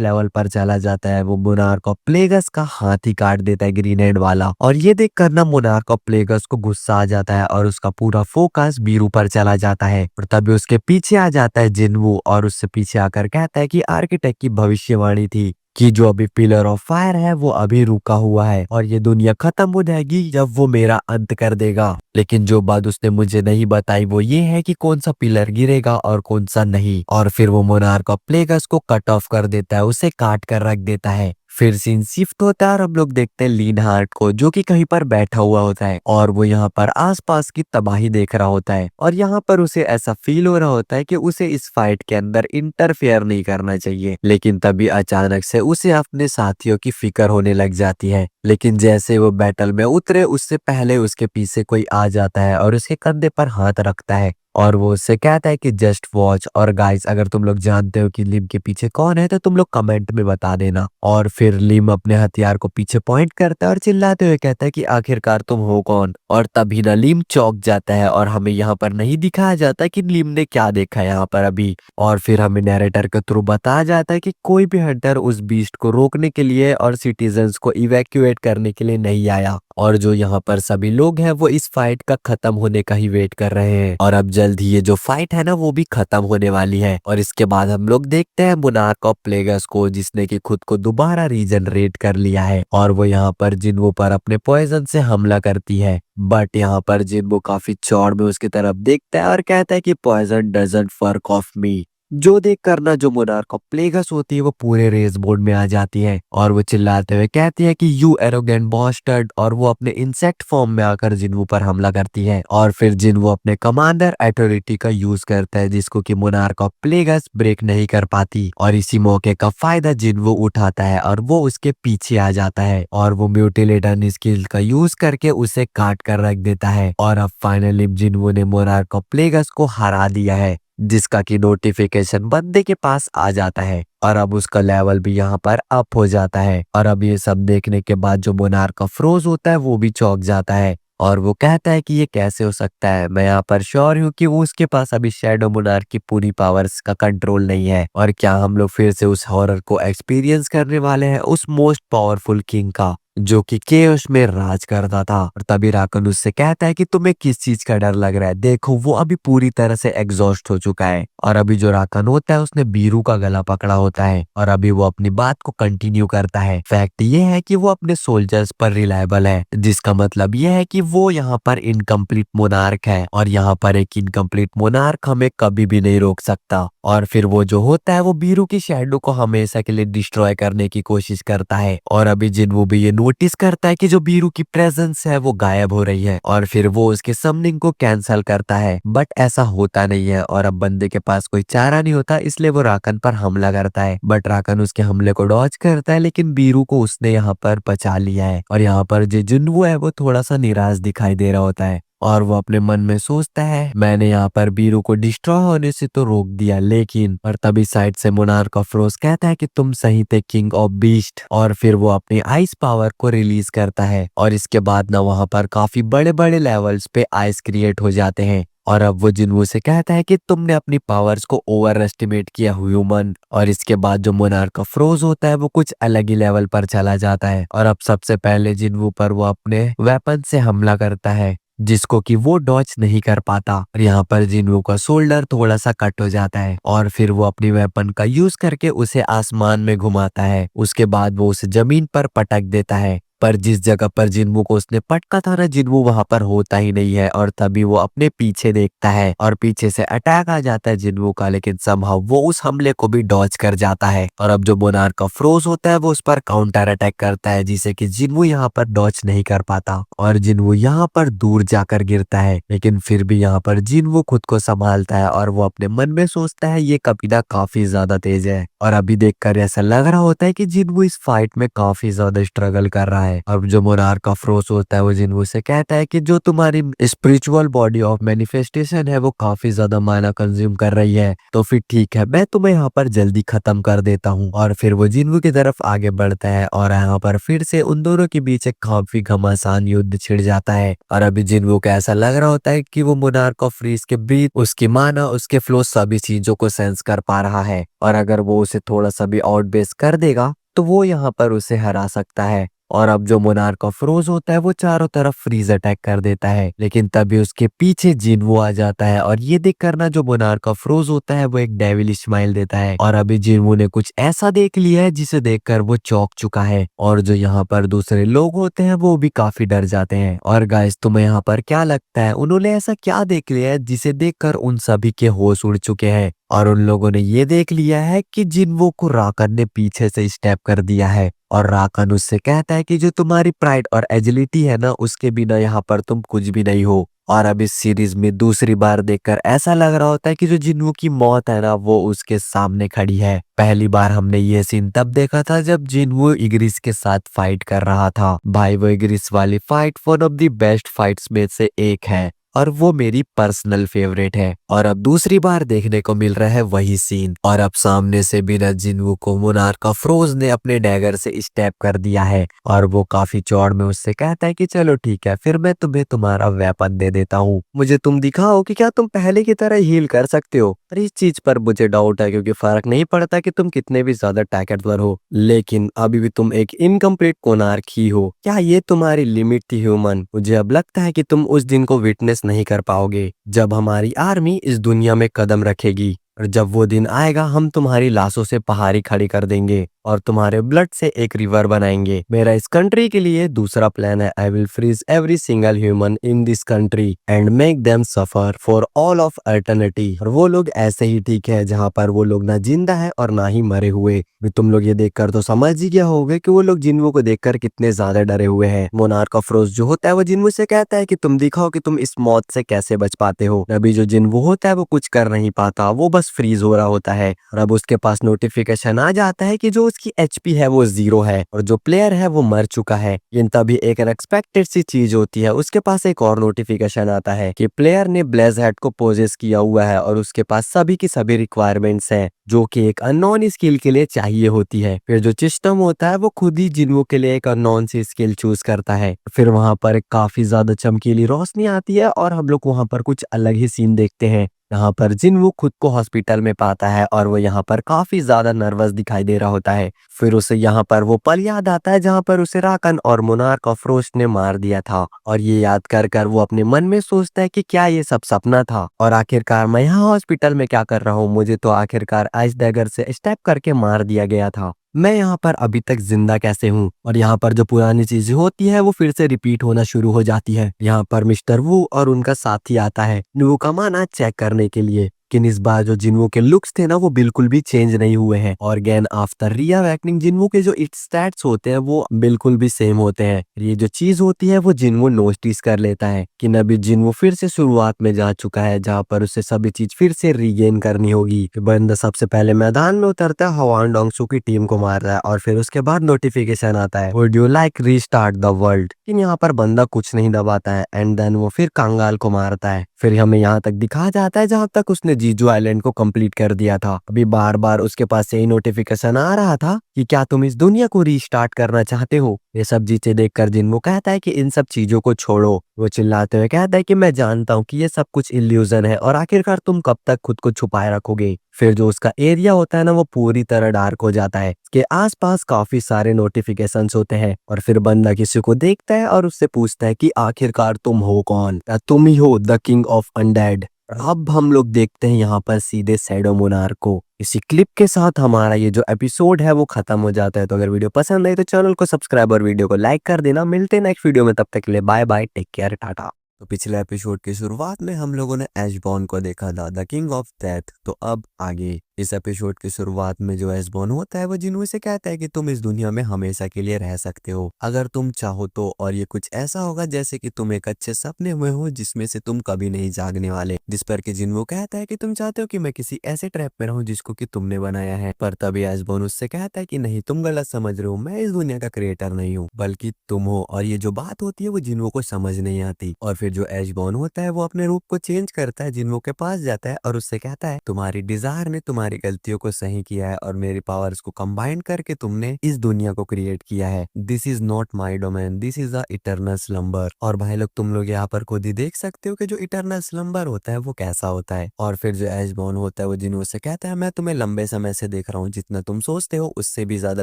लेवल पर चला जाता है। वो मोनार्क ऑफ प्लेगस का हाथ ही काट देता है ग्रीन हैंड वाला। और ये देख कर ना मोनार्क ऑफ प्लेगस को गुस्सा आ जाता है और उसका पूरा फोकस बीरू पर चला जाता है। और तभी उसके पीछे आ जाता है जिन्वू और उससे पीछे आकर कहता है कि आर्किटेक्ट की भविष्यवाणी थी कि जो अभी पिलर ऑफ फायर है वो अभी रुका हुआ है और ये दुनिया खत्म हो जाएगी जब वो मेरा अंत कर देगा। लेकिन जो बात उसने मुझे नहीं बताई वो ये है कि कौन सा पिलर गिरेगा और कौन सा नहीं। और फिर वो मोनार्क ऑफ प्लेगस को कट ऑफ कर देता है, उसे काट कर रख देता है। फिर सीन शिफ्ट होता है और हम लोग देखते हैं लीन हार्ट को जो कि कहीं पर बैठा हुआ होता है और वो यहाँ पर आसपास की तबाही देख रहा होता है। और यहाँ पर उसे ऐसा फील हो रहा होता है कि उसे इस फाइट के अंदर इंटरफेयर नहीं करना चाहिए। लेकिन तभी अचानक से उसे अपने साथियों की फिक्र होने लग जाती है। लेकिन जैसे वो बैटल में उतरे उससे पहले उसके पीछे कोई आ जाता है और उसके कंधे पर हाथ रखता है और वो उससे कहता है कि जस्ट वॉच। और गाइस अगर तुम लोग जानते हो कि लिम के पीछे कौन है तो तुम लोग कमेंट में बता देना। और फिर लिम अपने हथियार को पीछे पॉइंट करता है और चिल्लाते हुए कहता है कि आखिरकार तुम हो कौन। और तभी ना लिम चौंक जाता है और हमें यहाँ पर नहीं दिखाया जाता कि लिम ने क्या देखा यहाँ पर अभी। और फिर हमें नैरेटर के थ्रू बताया जाता है कि कोई भी हंटर उस बीस्ट को रोकने के लिए और सिटीजन्स को इवैक्यूएट करने के लिए नहीं आया और जो यहाँ पर सभी लोग हैं वो इस फाइट का खत्म होने का ही वेट कर रहे हैं। और अब जल्द ही ये जो फाइट है ना वो भी खत्म होने वाली है। और इसके बाद हम लोग देखते हैं मोनार्क ऑफ प्लेगस को जिसने कि खुद को दोबारा रीजनरेट कर लिया है और वो यहाँ पर जिन्वू पर अपने पॉइजन से हमला करती है। बट यहाँ पर जिन्वू काफी चौड़ में उसकी तरफ देखता है और कहता है कि poison doesn't work of me. जो देख कर ना जो मोनार्क ऑफ प्लेगस होती है वो पूरे रेस बोर्ड में आ जाती है और वो चिल्लाते हुए कहती है कि यू एरोगेंट बॉस्टर्ड। और वो अपने इंसेक्ट फॉर्म में आकर जिन्वू पर हमला करती है और फिर जिन्वू अपने कमांडर अथॉरिटी का यूज करता है जिसको कि मोनार्क ऑफ प्लेगस ब्रेक नहीं कर पाती। और इसी मौके का फायदा जिन्वू उठाता है और वो उसके पीछे आ जाता है और वो म्यूटिलेटर स्किल का यूज करके उसे काट कर रख देता है। और अब फाइनली जिन्वू ने मोनार्क ऑफ प्लेगस को हरा दिया है जिसका कि नोटिफिकेशन बंदे के पास आ जाता है और अब उसका लेवल भी यहाँ पर अप हो जाता है। और अब ये सब देखने के बाद जो मोनार्क का फ्रोज होता है वो भी चौंक जाता है और वो कहता है कि ये कैसे हो सकता है। मैं यहाँ पर श्योर हूँ कि वो उसके पास अभी शैडो मोनार्क की पूरी पावर्स का कंट्रोल नहीं है और क्या हम लोग फिर से उस हॉरर को एक्सपीरियंस करने वाले हैं उस मोस्ट पावरफुल किंग का जो कि केओस में राज करता था। और तभी राकन उससे कहता है कि तुम्हें किस चीज का डर लग रहा है, देखो वो अभी पूरी तरह से एग्जॉस्ट हो चुका है। और अभी जो राकन होता है उसने बीरू का गला पकड़ा होता है और अभी वो अपनी बात को कंटिन्यू करता है। फैक्ट ये है कि वो अपने सोल्जर्स पर रिलायबल है जिसका मतलब ये है कि वो यहाँ पर इनकम्प्लीट मोनार्क है और यहाँ पर एक इनकम्प्लीट मोनार्क हमें कभी भी नहीं रोक सकता। और फिर वो जो होता है वो बीरू की शैडो को हमेशा के लिए डिस्ट्रॉय करने की कोशिश करता है। और अभी जिन्वू भी ये नोटिस करता है कि जो बीरू की प्रेजेंस है वो गायब हो रही है और फिर वो उसके समनिंग को कैंसिल करता है। बट ऐसा होता नहीं है और अब बंदे के पास कोई चारा नहीं होता इसलिए वो राकन पर हमला करता है। बट राकन उसके हमले को डॉज करता है लेकिन बीरू को उसने यहाँ पर बचा लिया है। और यहाँ पर जो जिन्वू है वो थोड़ा सा निराश दिखाई दे रहा होता है और वो अपने मन में सोचता है मैंने यहाँ पर बीरू को डिस्ट्रॉय होने से तो रोक दिया लेकिन। और तभी साइड से मोनार्क ऑफ फ्रोस्ट कहता है कि तुम सही थे किंग ऑफ बीस्ट। और फिर वो अपनी आइस पावर को रिलीज करता है और इसके बाद ना वहां पर काफी बड़े बड़े लेवल्स पे आइस क्रिएट हो जाते हैं और अब वो जिन्वो से कहता है कि तुमने अपनी पावर्स को ओवर एस्टिमेट किया ह्यूमन। और इसके बाद जो मोनार्क ऑफ रोज होता है वो कुछ अलग ही लेवल पर चला जाता है और अब सबसे पहले जिन्वो पर वो अपने वेपन से हमला करता है जिसको कि वो डॉच नहीं कर पाता। और यहाँ पर जिन्वो का शोल्डर थोड़ा सा कट हो जाता है और फिर वो अपनी वेपन का यूज करके उसे आसमान में घुमाता है। उसके बाद वो उसे जमीन पर पटक देता है, पर जिस जगह पर जिन्वो को उसने पटका था ना, जिन्वो वहां पर होता ही नहीं है। और तभी वो अपने पीछे देखता है और पीछे से अटैक आ जाता है जिन्वो का, लेकिन समहाउ वो उस हमले को भी डॉज कर जाता है। और अब जो मोनार्क ऑफ रोज होता है वो उस पर काउंटर अटैक करता है जिसे कि जिन्वो यहाँ पर डॉज नहीं कर पाता और जिन्वो यहाँ पर दूर जाकर गिरता है। लेकिन फिर भी यहाँ पर जिन्वो खुद को संभालता है और वो अपने मन में सोचता है ये कबीला काफी ज्यादा तेज है। और अभी देखकर ऐसा लग रहा होता है कि जिन्वो इस फाइट में काफी ज्यादा स्ट्रगल कर रहा है। अब जो मोनार्क ऑफ रोज होता है वो जिन्वो से कहता है कि जो तुम्हारी स्पिरिचुअल बॉडी ऑफ मैनिफेस्टेशन है वो काफी ज्यादा माना कंज्यूम कर रही है, तो फिर ठीक है मैं तुम्हें यहाँ पर जल्दी खत्म कर देता हूँ। और फिर वो जिन्वो की तरफ आगे बढ़ता है और यहाँ पर फिर से उन दोनों के बीच एक काफी घमासान युद्ध छिड़ जाता है। और अभी जिन्वो को ऐसा लग रहा होता है कि वो मोनार्क ऑफ फ्रीज के ब्रीथ, उसकी माना, उसके फ्लो सभी चीजों को सेंस कर पा रहा है और अगर वो उसे थोड़ा सा भी आउटबेस कर देगा तो वो यहाँ पर उसे हरा सकता है। और अब जो मोनार्क ऑफ रोज होता है वो चारों तरफ फ्रीज अटैक कर देता है, लेकिन तभी उसके पीछे जिन्वो आ जाता है और ये देख करना जो मोनार्क ऑफ रोज होता है वो एक डेविल स्माइल देता है। और अभी जिन्वो ने कुछ ऐसा देख लिया है जिसे देखकर वो चौंक चुका है और जो यहाँ पर दूसरे लोग होते हैं वो भी काफी डर जाते हैं। और गाइस तुम्हें यहाँ पर क्या लगता है उन्होंने ऐसा क्या देख लिया है जिसे देखकर उन सभी के होश उड़ चुके हैं? और उन लोगों ने ये देख लिया है कि जिन्वो को राकन ने पीछे से स्टेप कर दिया है और राकन उससे कहता है कि जो तुम्हारी प्राइड और एजिलिटी है ना, उसके बिना यहाँ पर तुम कुछ भी नहीं हो। और अब इस सीरीज में दूसरी बार देखकर ऐसा लग रहा होता है कि जो जिन्वो की मौत है ना वो उसके सामने खड़ी है। पहली बार हमने ये सीन तब देखा था जब जिन्वो इग्रिस के साथ फाइट कर रहा था। भाई वो इग्रिस वाली fight one of the best fights में से एक है और वो मेरी पर्सनल फेवरेट है। और अब दूसरी बार देखने को मिल रहा है वही सीन और अब सामने से बिना जिन्वो को मोनार्क ऑफ रोज ने अपने डैगर से स्टेप कर दिया है और वो काफी चौड़ में उससे कहता है कि चलो ठीक है फिर मैं तुम्हें तुम्हारा वेपन दे देता हूँ, मुझे तुम दिखाओ कि क्या तुम पहले की तरह हील कर सकते हो। और इस चीज पर मुझे डाउट है क्योंकि फर्क नहीं पड़ता कि तुम कितने भी ज्यादा ताकतवर हो, लेकिन अभी भी तुम एक इनकम्प्लीट कोनार्क ही हो। क्या ये तुम्हारी लिमिट थी ह्यूमन? मुझे अब लगता है कि तुम उस दिन को विटनेस नहीं कर पाओगे जब हमारी आर्मी इस दुनिया में कदम रखेगी, और जब वो दिन आएगा हम तुम्हारी लाशों से पहाड़ी खड़ी कर देंगे और तुम्हारे ब्लड से एक रिवर बनाएंगे। मेरा इस कंट्री के लिए दूसरा प्लान है, I will freeze every single human in this country and make them suffer for all of eternity. और वो लोग ऐसे ही ठीक है जहाँ पर वो लोग ना जिंदा है और ना ही मरे हुए। तुम लोग ये देखकर तो समझ ही गया होगे कि वो लोग जिन्वो को देखकर कितने ज्यादा डरे हुए हैं। मोनार्क ऑफ रोज जो होता है वो जिन्वो से कहता है कि तुम दिखाओ कि तुम इस मौत से कैसे बच पाते हो। अभी जो जिन्वो होता है वो कुछ कर नहीं पाता, वो बस फ्रीज हो रहा होता है और अब उसके पास नोटिफिकेशन आ जाता है कि जो उसकी एचपी है वो 0 है और जो प्लेयर है वो मर चुका है। लेकिन तभी एक अनएक्सपेक्टेड सी चीज होती है, उसके पास एक और नोटिफिकेशन आता है कि प्लेयर ने ब्लेज हेड को पोजेस किया हुआ है और उसके पास सभी की सभी रिक्वायरमेंट्स हैं जो कि एक अननोन स्किल के लिए चाहिए होती है। फिर जो सिस्टम होता है वो खुद ही जिन्वो के लिए एक अननोन सी स्किल चूज करता है। फिर वहां पर एक काफी ज्यादा चमकीली रोशनी आती है और हम लोग वहां पर कुछ अलग ही सीन देखते हैं। यहाँ पर जिन्वो खुद को हॉस्पिटल में पाता है और वो यहाँ पर काफी ज्यादा नर्वस दिखाई दे रहा होता है। फिर उसे यहाँ पर वो पल याद आता है जहाँ पर उसे राकन और मोनार्क ऑफ रोज ने मार दिया था और ये याद कर कर वो अपने मन में सोचता है कि क्या ये सब सपना था और आखिरकार मैं यहाँ हॉस्पिटल में क्या कर रहा हूँ, मुझे तो आखिरकार आइस डैगर से स्टेप करके मार दिया गया था, मैं यहाँ पर अभी तक जिंदा कैसे हूँ। और यहाँ पर जो पुरानी चीजें होती है वो फिर से रिपीट होना शुरू हो जाती है। यहाँ पर मिस्टर वू और उनका साथी आता है जिन्वो का माना चेक करने के लिए, लेकिन इस बार जो जिन्वो के लुक्स थे ना वो बिल्कुल भी चेंज नहीं हुए हैं और अगेन आफ्टर रीअवेकनिंग जिन्वो के जो इट्स स्टैट्स होते हैं वो बिल्कुल भी सेम होते हैं। ये जो चीज होती है वो जिन्वो नोटिस कर लेता है कि अभी जिन्वो फिर से शुरुआत में जा चुका है जहाँ पर उसे सभी चीज फिर से रीगेन करनी होगी। बंदा सबसे पहले मैदान में उतरता है, हवान डोंगसू की टीम को मार रहा है और फिर उसके बाद नोटिफिकेशन आता है would you like restart the world. लेकिन यहाँ पर बंदा कुछ नहीं दबाता है एंड देन वो फिर कंगाल को मारता है। फिर हमें यहाँ तक दिखाया जाता है जहाँ तक उसने जीजू आइलैंड को कंप्लीट कर दिया था। अभी बार बार उसके पास यही नोटिफिकेशन आ रहा था कि क्या तुम इस दुनिया को रीस्टार्ट करना चाहते हो। ये सब चीजें देखकर जिन्वो कहता है कि इन सब चीजों को छोड़ो। वो चिल्लाते हुए कहता है कि मैं जानता हूँ कि ये सब कुछ इल्यूजन है और आखिरकार तुम कब तक खुद को छुपाए रखोगे। फिर जो उसका एरिया होता है ना वो पूरी तरह डार्क हो जाता है। इसके आसपास काफी सारे नोटिफिकेशंस होते हैं और फिर बंदा किसी को देखता है और उससे पूछता है कि आखिरकार तुम हो कौन, या तुम ही हो द किंग ऑफ अनडेड। अब हम लोग देखते हैं यहाँ पर सीधे शैडो मोनार्क को। इसी क्लिप के साथ हमारा ये जो एपिसोड है वो खत्म हो जाता है। तो अगर वीडियो पसंद आई तो चैनल को सब्सक्राइब और वीडियो को लाइक कर देना। मिलते हैं नेक्स्ट वीडियो में, तब तक के लिए bye bye, take care, tata. तो पिछले एपिसोड की शुरुआत में हम लोगों ने एशबॉर्न को देखा था, द किंग ऑफ डेथ। तो अब आगे इस एपिसोड की शुरुआत में जो एशबॉर्न होता है वो जिन्हों से कहता है कि तुम इस दुनिया में हमेशा के लिए रह सकते हो अगर तुम चाहो तो, और ये कुछ ऐसा होगा जैसे कि तुम एक अच्छे सपने में हो जिसमें से तुम कभी नहीं जागने वाले। जिस पर कि जिन्हों कहता है कि तुम चाहते हो कि मैं किसी ऐसे ट्रैप में रहूं जिसको कि तुमने बनाया है। पर तभी एशबॉर्न उससे कहता है कि नहीं, तुम गलत समझ रहे हो, मैं इस दुनिया का क्रिएटर नहीं हूँ बल्कि तुम हो। और ये जो बात होती है वो जिन्हों को समझ नहीं आती। और फिर जो एशबॉर्न होता है वो अपने रूप को चेंज करता है, जिन्हों के पास जाता है और उससे कहता है तुम्हारी डिजायर ने तुम्हारी गलतियों को सही किया है और मेरी पावर्स को कंबाइन करके तुमने इस दुनिया को क्रिएट किया है। This is not my domain, this is a eternal slumber. और भाई लोग तुम लोग यहाँ पर खुद ही देख सकते हो कि जो इटर्नल स्लम्बर होता है वो कैसा होता है। और फिर जो एशबॉर्न होता है वो जिन्हों से कहता है मैं तुम्हें लंबे समय से देख रहा हूँ, जितना तुम सोचते हो उससे भी ज्यादा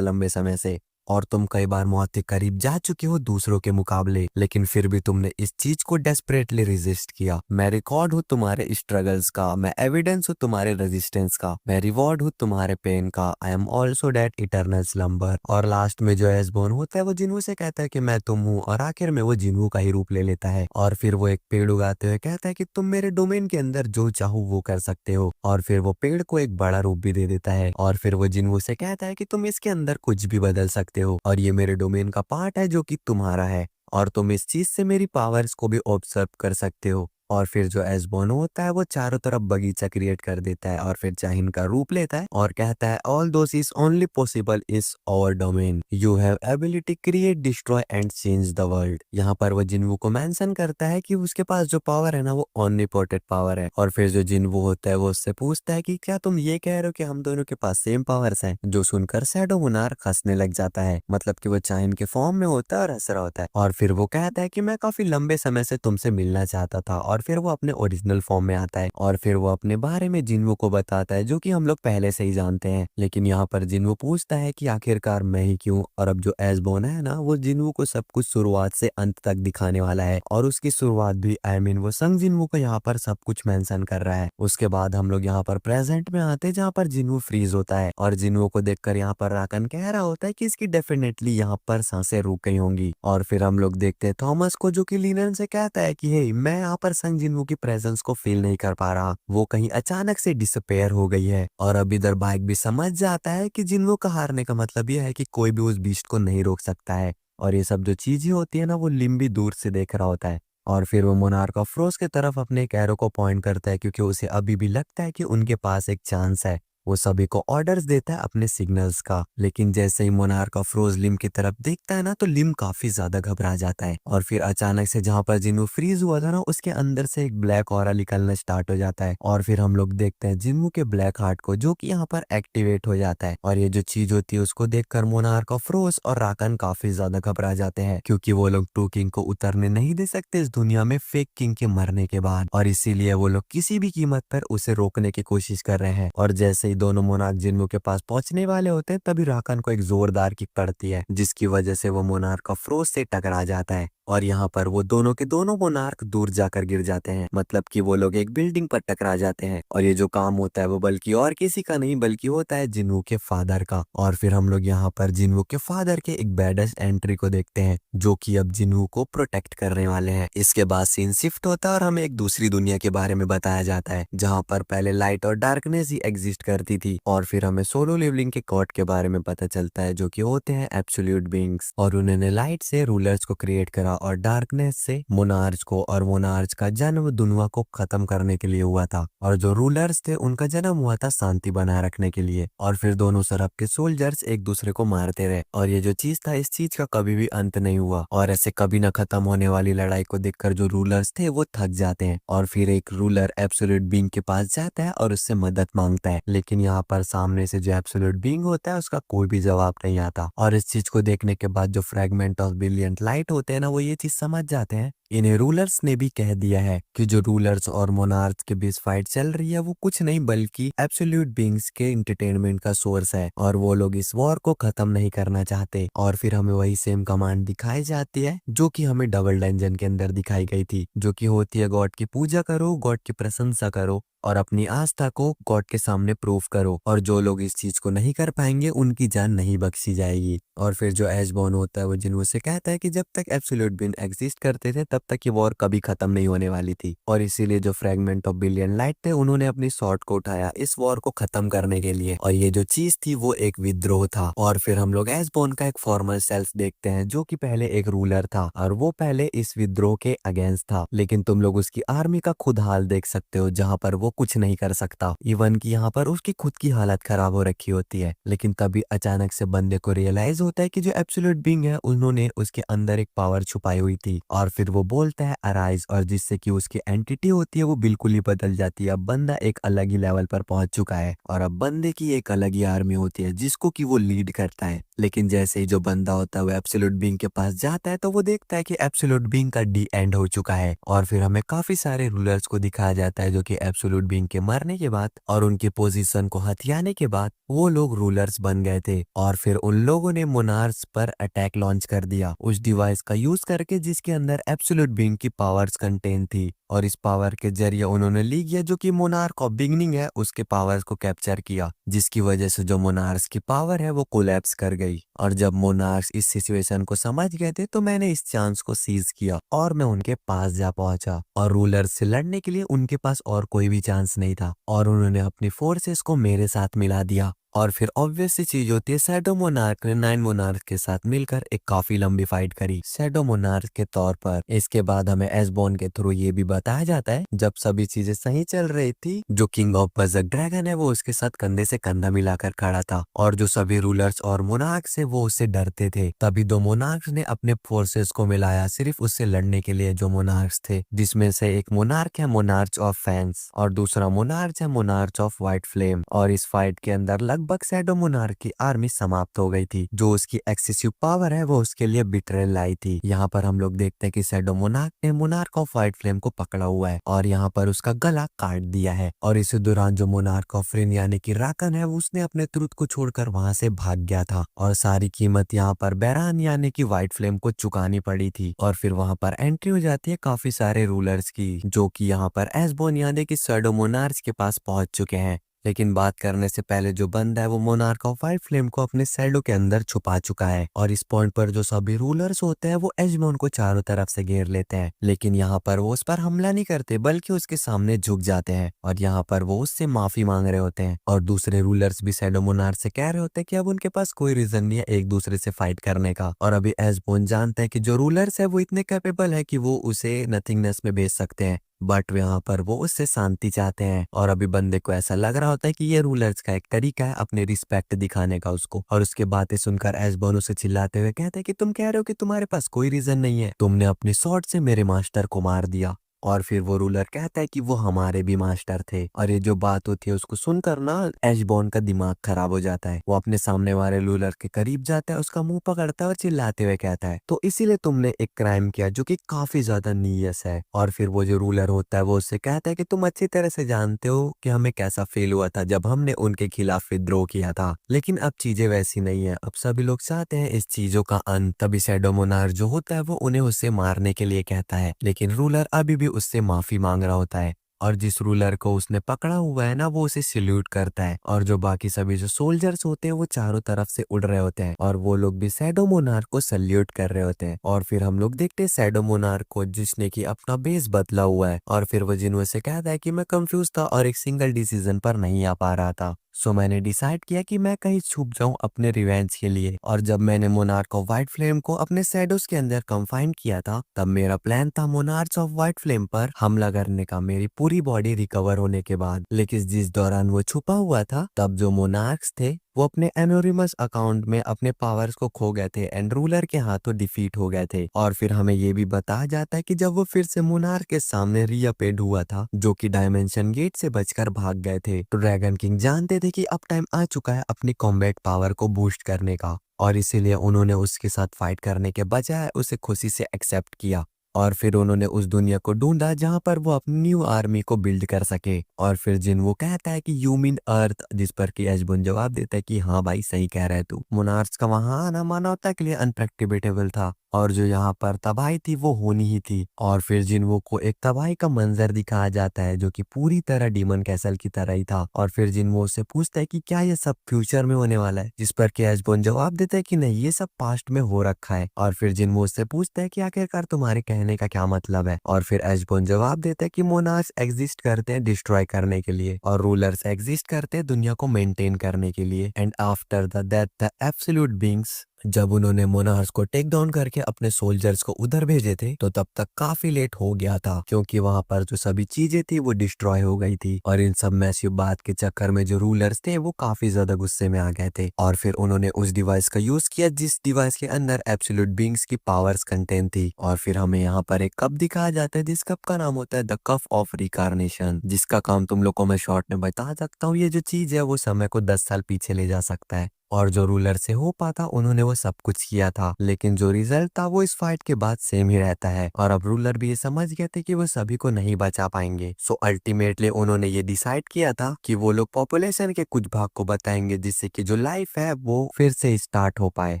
लंबे समय से, और तुम कई बार मौत के करीब जा चुके हो दूसरों के मुकाबले, लेकिन फिर भी तुमने इस चीज को डेस्परेटली रेजिस्ट किया। मैं रिकॉर्ड हूँ तुम्हारे स्ट्रगल्स का, मैं एविडेंस हूँ तुम्हारे रेजिस्टेंस का, मैं रिवॉर्ड हूँ तुम्हारे पेन का। I am also that eternal slumber. और लास्ट में जो एशबॉर्न होता है वो जिन्हों से कहता है कि मैं तुम हूँ, और आखिर में वो जिन्हों का ही रूप ले लेता है। और फिर वो एक पेड़ उगाते हुए कहता है कि तुम मेरे डोमेन के अंदर जो चाहो वो कर सकते हो। और फिर वो पेड़ को एक बड़ा रूप भी दे देता है। और फिर वो जिन्हों से कहता है कि तुम इसके अंदर कुछ भी बदल सकते हो और ये मेरे डोमेन का पार्ट है जो कि तुम्हारा है, और तुम इस चीज से मेरी पावर्स को भी ऑब्जर्व कर सकते हो। और फिर जो एशबॉर्न होता है वो चारों तरफ बगीचा क्रिएट कर देता है और फिर जाहिन का रूप लेता है और कहता है all those is only possible is our domain, you have ability create, destroy and change the world. यहाँ पर वो जिन्वू को मेंशन करता है कि उसके पास जो पावर है ना वो ओमनिपोटेंट पावर है। और फिर जो जिन्वू होता है वो उससे पूछता है कि क्या तुम ये कह रहे हो कि हम दोनों के पास सेम पावर्स हैं। जो सुनकर शैडो मोनार्क हंसने लग जाता है, मतलब कि वो चाइन के फॉर्म में होता है और हंस रहा होता है। और फिर वो कहता है कि मैं काफी लंबे समय से तुमसे मिलना चाहता था। और फिर वो अपने ओरिजिनल फॉर्म में आता है और फिर वो अपने बारे में जिन्वू को बताता है जो कि हम लोग पहले से ही जानते हैं। लेकिन यहाँ पर जिन्वू पूछता है कि आखिरकार मैं ही क्यों। और अब जो एशबॉर्न है ना वो जिन्वू को सब कुछ शुरुआत से अंत तक दिखाने वाला है और उसकी शुरुआत भी वो संग जिन्वू को यहाँ पर सब कुछ मेंशन कर रहा है। उसके बाद हम लोग यहाँ पर प्रेजेंट में आते हैं जहाँ पर जिन्वू फ्रीज होता है और जिन्वू को देखकर यहाँ पर राकन कह रहा होता है कि इसकी डेफिनेटली यहाँ पर सांसें रुक गई होंगी। और फिर हम लोग देखते हैं थॉमस को जो कि लिनन से कहता है कि हे मैं यहाँ पर संग जिन्वू की प्रेजेंस को फील नहीं कर पा रहा, वो कहीं अचानक से डिसअपेयर हो गई है। और अब इधर बाइक भी समझ जाता है कि जिन्वू का हारने का मतलब यह है कि कोई भी उस बीस्ट को नहीं रोक सकता है। और ये सब जो चीजें होती है ना वो लिम भी दूर से देख रहा होता है। और फिर वो मोनार्क ऑफ फ्रोज की तरफ अपने एक एरो को पॉइंट करता है क्योंकि उसे अभी भी लगता है कि उनके पास एक चांस है। वो सभी को ऑर्डर्स देता है अपने सिग्नल्स का, लेकिन जैसे ही मोनार्क ऑफ फ्रोज लिम की तरफ देखता है ना तो लिम काफी ज्यादा घबरा जाता है। और फिर अचानक से जहां पर जिन्वू फ्रीज हुआ था ना उसके अंदर से एक ब्लैक ऑरा निकलना स्टार्ट हो जाता है। और फिर हम लोग देखते हैं जिन्वू के ब्लैक हार्ट को जो कि यहाँ पर एक्टिवेट हो जाता है। और ये जो चीज होती है उसको देखकर मोनार्क ऑफ फ्रोज और राकन काफी ज्यादा घबरा जाते हैं क्योंकि वो लोग ट्रू किंग को उतरने नहीं दे सकते इस दुनिया में फेक किंग के मरने के बाद, और इसीलिए वो लोग किसी भी कीमत पर उसे रोकने की कोशिश कर रहे हैं। और जैसे ही दोनों मोनार्क जिन्वू के पास पहुंचने वाले होते हैं तभी राकन को एक जोरदार किक पड़ती है जिसकी वजह से वो मोनार्क ऑफ फ्रोज से टकरा जाता है। और यहाँ पर वो दोनों के दोनों मोनार्क दूर जाकर गिर जाते हैं, मतलब कि वो लोग एक बिल्डिंग पर टकरा जाते हैं। और ये जो काम होता है वो बल्कि और किसी का नहीं बल्कि होता है जिन्वू के फादर का। और फिर हम लोग यहाँ पर जिन्वू के फादर के एक बैडस्ट एंट्री को देखते हैं जो कि अब जिन्वू को प्रोटेक्ट करने वाले हैं। इसके बाद सीन शिफ्ट होता है और हमें एक दूसरी दुनिया के बारे में बताया जाता है जहाँ पर पहले लाइट और डार्कनेस ही एग्जिस्ट करती थी। और फिर हमें सोलो लेवलिंग के गॉड के बारे में पता चलता है जो कि होते हैं एब्सोल्यूट बीइंग्स, और उन्होंने लाइट से रूलर्स को क्रिएट करा और डार्कनेस से मोनार्च को। और मोनार्च का जन्म दुनिया को खत्म करने के लिए हुआ था और जो रूलर्स थे उनका जन्म हुआ था शांति बनाए रखने के लिए। और फिर दोनों तरफ के सोल्जर्स एक दूसरे को मारते रहे और ये जो चीज था इस चीज का कभी भी अंत नहीं हुआ। और ऐसे कभी न खत्म होने वाली लड़ाई को देखकर जो रूलर्स थे वो थक जाते हैं और फिर एक रूलर एब्सोल्यूट बीइंग के पास जाता है और उससे मदद मांगता है, लेकिन लेकिन यहाँ पर सामने से जो एब्सोल्यूट बीइंग होता है उसका कोई भी जवाब नहीं आता। और इस चीज को देखने के बाद जो फ्रेगमेंट ऑफ ब्रिलियंट लाइट होते हैं ना, वो ये चीज समझ जाते हैं। इन्हें रूलर्स ने भी कह दिया है कि जो रूलर्स और मोनार्क्स के बीच फाइट चल रही है वो कुछ नहीं बल्कि एब्सोल्यूट बीइंग्स के एंटरटेनमेंट का सोर्स है, और वो लोग इस वॉर को खत्म नहीं करना चाहते। और फिर हमें वही सेम कमांड दिखाई जाती है जो कि हमें डबल डंजन के अंदर दिखाई गई थी, जो कि होती है गॉड की पूजा करो, गॉड की प्रशंसा करो और अपनी आस्था को गॉड के सामने प्रूफ करो, और जो लोग इस चीज को नहीं कर पाएंगे उनकी जान नहीं बख्शी जाएगी। और फिर जो एशबॉर्न होता है वो जिन्हों से कहता है कि जब तक एब्सोल्यूट बीइंग एग्जिस्ट करते थे तब तक ये वॉर कभी खत्म नहीं होने वाली थी, और इसीलिए जो फ्रेगमेंट ऑफ बिलियन लाइट थे उन्होंने अपनी स्वॉर्ड को उठाया इस वॉर को खत्म करने के लिए, और ये जो चीज थी वो एक विद्रोह था। और फिर हम लोग एशबॉर्न का एक फॉर्मल सेल्फ देखते हैं जो कि पहले एक रूलर था, और वो पहले इस विद्रोह के अगेंस्ट था, लेकिन तुम लोग उसकी आर्मी का खुद हाल देख सकते हो जहां पर वो कुछ नहीं कर सकता। इवन कि यहाँ पर उसकी खुद की हालत खराब हो रखी होती है। लेकिन तभी अचानक से बंदे को रियलाइज होता है कि जो एब्सोल्यूट बीइंग है उन्होंने उसके अंदर एक पावर छुपाई हुई थी, और फिर वो बोलता है अराइज, और जिससे कि उसकी एंटिटी होती है वो बिल्कुल ही बदल जाती है। अब बंदा एक अलग ही लेवल पर पहुंच चुका है, और अब बंदे की एक अलग ही आर्मी होती है जिसको कि वो लीड करता है। लेकिन जैसे ही जो बंदा होता है वो एब्सोल्यूट बीइंग के पास जाता है तो वो देखता है कि एब्सोल्यूट बीइंग का डी एंड हो चुका है, और फिर हमें काफी सारे रूलर्स को दिखाया जाता है जो कि एब्सोल्यूट बीइंग के मरने के बाद और उनकी पोजीशन को हथियाने के बाद वो लोग रूलर्स बन गए थे। और फिर उन लोगों ने मोनार्क्स पर अटैक लॉन्च कर दिया उस डिवाइस का यूज करके जिसके अंदर एब्सोल्यूट बीइंग की पावर्स कंटेन थी, और इस पावर के जरिए उन्होंने ली गया जो कि मोनार्क ऑफ बिगनिंग है उसके पावर्स को कैप्चर किया, जिसकी वजह से जो मोनार्क्स की पावर है वो कोलैप्स कर गई। और जब मोनार्क्स इस सिचुएशन को समझ गए थे तो मैंने इस चांस को सीज किया और मैं उनके पास जा पहुंचा, और रूलर से लड़ने के लिए उनके पास और कोई भी चांस नहीं था, और उन्होंने अपनी फोर्सेस को मेरे साथ मिला दिया। और फिर ऑब्वियस सी चीज होती है, शैडो मोनार्क ने 9 मोनार्क के साथ मिलकर एक काफी लंबी फाइट करी शैडो मोनार्क के तौर पर। इसके बाद हमें एशबॉर्न के थ्रू ये भी बताया जाता है जब सभी चीजें सही चल रही थी, जो किंग ऑफ बजक ड्रैगन है वो उसके साथ कंधे से कंधा मिलाकर खड़ा था, और जो सभी रूलर्स और मोनार्क्स है वो उससे डरते थे। तभी दो मोनार्क्स ने अपने फोर्सेस को मिलाया सिर्फ उससे लड़ने के लिए। जो मोनार्क्स थे जिसमें से एक मोनार्क है मोनार्च ऑफ फैंस और दूसरा मोनार्च है मोनार्च ऑफ व्हाइट फ्लेम। और इस फाइट के अंदर लगभग शैडो मोनार्क की आर्मी समाप्त हो गई थी। जो उसकी एक्सेसिव पावर है वो उसके लिए बिट्रेल लाई थी। यहाँ पर हम लोग देखते हैं कि शैडो मोनार्क ने मोनार्क ऑफ व्हाइट फ्लेम को पकड़ा हुआ है और यहाँ पर उसका गला काट दिया है। और इसी दौरान जो मोनार्क ऑफ रेन यानी कि राकन है उसने अपने ट्रुथ को छोड़कर वहां से भाग गया था, और सारी कीमत यहाँ पर बैरान यानी कि व्हाइट फ्लेम को चुकानी पड़ी थी। और फिर वहां पर एंट्री हो जाती है काफी सारे रूलर्स की, जो कि यहाँ पर एशबॉर्न यानी कि शैडो मोनार्क्स के पास पहुंच चुके हैं। लेकिन बात करने से पहले जो बंदा है वो मोनार्क ऑफ व्हाइट फ्लेम को अपने शैडो के अंदर छुपा चुका है। और इस पॉइंट पर जो सभी रूलर्स होते हैं वो एशबॉर्न को चारों तरफ से घेर लेते हैं, लेकिन यहाँ पर वो उस पर हमला नहीं करते बल्कि उसके सामने झुक जाते हैं, और यहाँ पर वो उससे माफी मांग रहे होते हैं। और दूसरे रूलर्स भी शैडो मोनार्क से कह रहे होते हैं कि अब उनके पास कोई रीजन नहीं है एक दूसरे से फाइट करने का। और अभी एशबॉर्न जानते हैं कि जो रूलर्स है वो इतने कैपेबल है कि वो उसे नथिंगनेस में भेज सकते हैं, बट यहाँ पर वो उससे शांति चाहते हैं। और अभी बंदे को ऐसा लग रहा होता है कि ये रूलर्स का एक तरीका है अपने रिस्पेक्ट दिखाने का उसको। और उसके बातें सुनकर एशबॉर्न उसे चिल्लाते हुए कहते हैं कि तुम कह रहे हो कि तुम्हारे पास कोई रीजन नहीं है, तुमने अपने स्वॉर्ड से मेरे मास्टर को मार दिया। और फिर वो रूलर कहता है कि वो हमारे भी मास्टर थे। और ये जो बात होती है उसको सुनकर ना एशबॉर्न का दिमाग खराब हो जाता है। वो अपने सामने वाले रूलर के करीब जाता है, उसका मुंह पकड़ता है और चिल्लाते हुए कहता है तो इसीलिए तुमने एक क्राइम किया जो कि काफी ज्यादा नीयस है। और फिर वो जो रूलर होता है वो उससे कहता है कि तुम अच्छी तरह से जानते हो कि हमें कैसा फील हुआ था जब हमने उनके खिलाफ विद्रोह किया था, लेकिन अब चीजें वैसी नहीं है, अब सभी लोग चाहते हैं इस चीजों का अंत। तभी शैडो मोनार्क जो होता है वो उन्हें उससे मारने के लिए कहता है, लेकिन रूलर अभी भी उससे माफी मांग रहा होता है। और जिस रूलर को उसने पकड़ा हुआ है ना वो उसे सल्यूट करता है, और जो बाकी सभी जो सोल्जर्स होते हैं वो चारों तरफ से उड़ रहे होते हैं और वो लोग भी शैडो मोनार्क को सल्यूट कर रहे होते हैं। और फिर हम लोग देखते हैं शैडो मोनार्क को जिसने की अपना बेस बदला हुआ है, और फिर वो जिन्हों से कहता है कि मैं कंफ्यूज था और एक सिंगल डिसीजन पर नहीं आ पा रहा था, सो मैंने डिसाइड किया कि मैं कहीं छुप जाऊं अपने रिवेंज के लिए। और जब मैंने मोनार्क ऑफ व्हाइट फ्लेम को अपने शैडोज के अंदर कंफाइन किया था तब मेरा प्लान था मोनार्क ऑफ व्हाइट फ्लेम पर हमला करने का मेरी पूरी बॉडी रिकवर होने के बाद। लेकिन जिस दौरान वो छुपा हुआ था तब जो मोनार्क्स थे वो अपने एनोनिमस अकाउंट में अपने पावर्स को खो गए थे एंड रूलर के हाथों डिफीट हो गए थे। और फिर हमें ये भी बताया जाता है कि जब वो फिर से मोनार्क के सामने रीअपेयर हुआ था, जो कि डायमेंशन गेट से बचकर भाग गए थे, तो ड्रैगन किंग जानते थे कि अब टाइम आ चुका है अपनी कॉम्बैट पावर को बूस्ट करने का, और इसीलिए उन्होंने उसके साथ फाइट करने के बजाय उसे खुशी से एक्सेप्ट किया। और फिर उन्होंने उस दुनिया को ढूंढा जहां पर वो अपनी न्यू आर्मी को बिल्ड कर सके। और फिर जिन वो कहता है कि यू मीन अर्थ, जिस पर कि एशबोन जवाब देता है कि हाँ भाई सही कह रहे तू। मोनार्क्स का वहां आना मानवता के लिए अनप्रेडिक्टेबल था, और जो यहाँ पर तबाही थी वो होनी ही थी। और फिर जिनवो को एक तबाही का मंजर दिखाया जाता है जो कि पूरी तरह डीमन कैसल की तरह ही था। और फिर जिनवो उससे पूछता है कि क्या ये सब फ्यूचर में होने वाला है, जिस पर कि एशबोन जवाब देता है कि नहीं, ये सब पास्ट में हो रखा है। और फिर जिनवो उससे पूछता है कि आखिरकार तुम्हारे कहने का क्या मतलब है, और फिर एशबोन जवाब देता है कि मोनार्क्स एग्जिस्ट करते हैं डिस्ट्रॉय करने के लिए, और रूलर्स एग्जिस्ट करते हैं दुनिया को मेंटेन करने के लिए। And after the death the absolute beings, जब उन्होंने मोनार्क्स को टेक डाउन करके अपने सोल्जर्स को उधर भेजे थे, तो तब तक काफी लेट हो गया था, क्योंकि वहां पर जो सभी चीजें थी वो डिस्ट्रॉय हो गई थी। और इन सब मैसिव बात के चक्कर में जो रूलर्स थे वो काफी ज्यादा गुस्से में आ गए थे, और फिर उन्होंने उस डिवाइस का यूज किया जिस डिवाइस के अंदर एब्सोल्यूट बीइंग्स की पावर्स कंटेन थी। और फिर हमें यहाँ पर एक कप दिखाया जाता है जिस कप का नाम होता है द कप ऑफ रिकार्नेशन, जिसका काम तुम लोग को मैं शॉर्ट में बता सकता हूँ। ये जो चीज है वो समय को 10 साल पीछे ले जा सकता है, और जो रूलर से हो पाता उन्होंने वो सब कुछ किया था, लेकिन जो रिजल्ट था वो इस फाइट के बाद सेम ही रहता है। और अब रूलर भी ये समझ गए थे कि वो सभी को नहीं बचा पाएंगे, सो अल्टीमेटली उन्होंने ये डिसाइड किया था कि वो लोग पॉपुलेशन के कुछ भाग को बताएंगे, जिससे कि जो लाइफ है वो फिर से स्टार्ट हो पाए।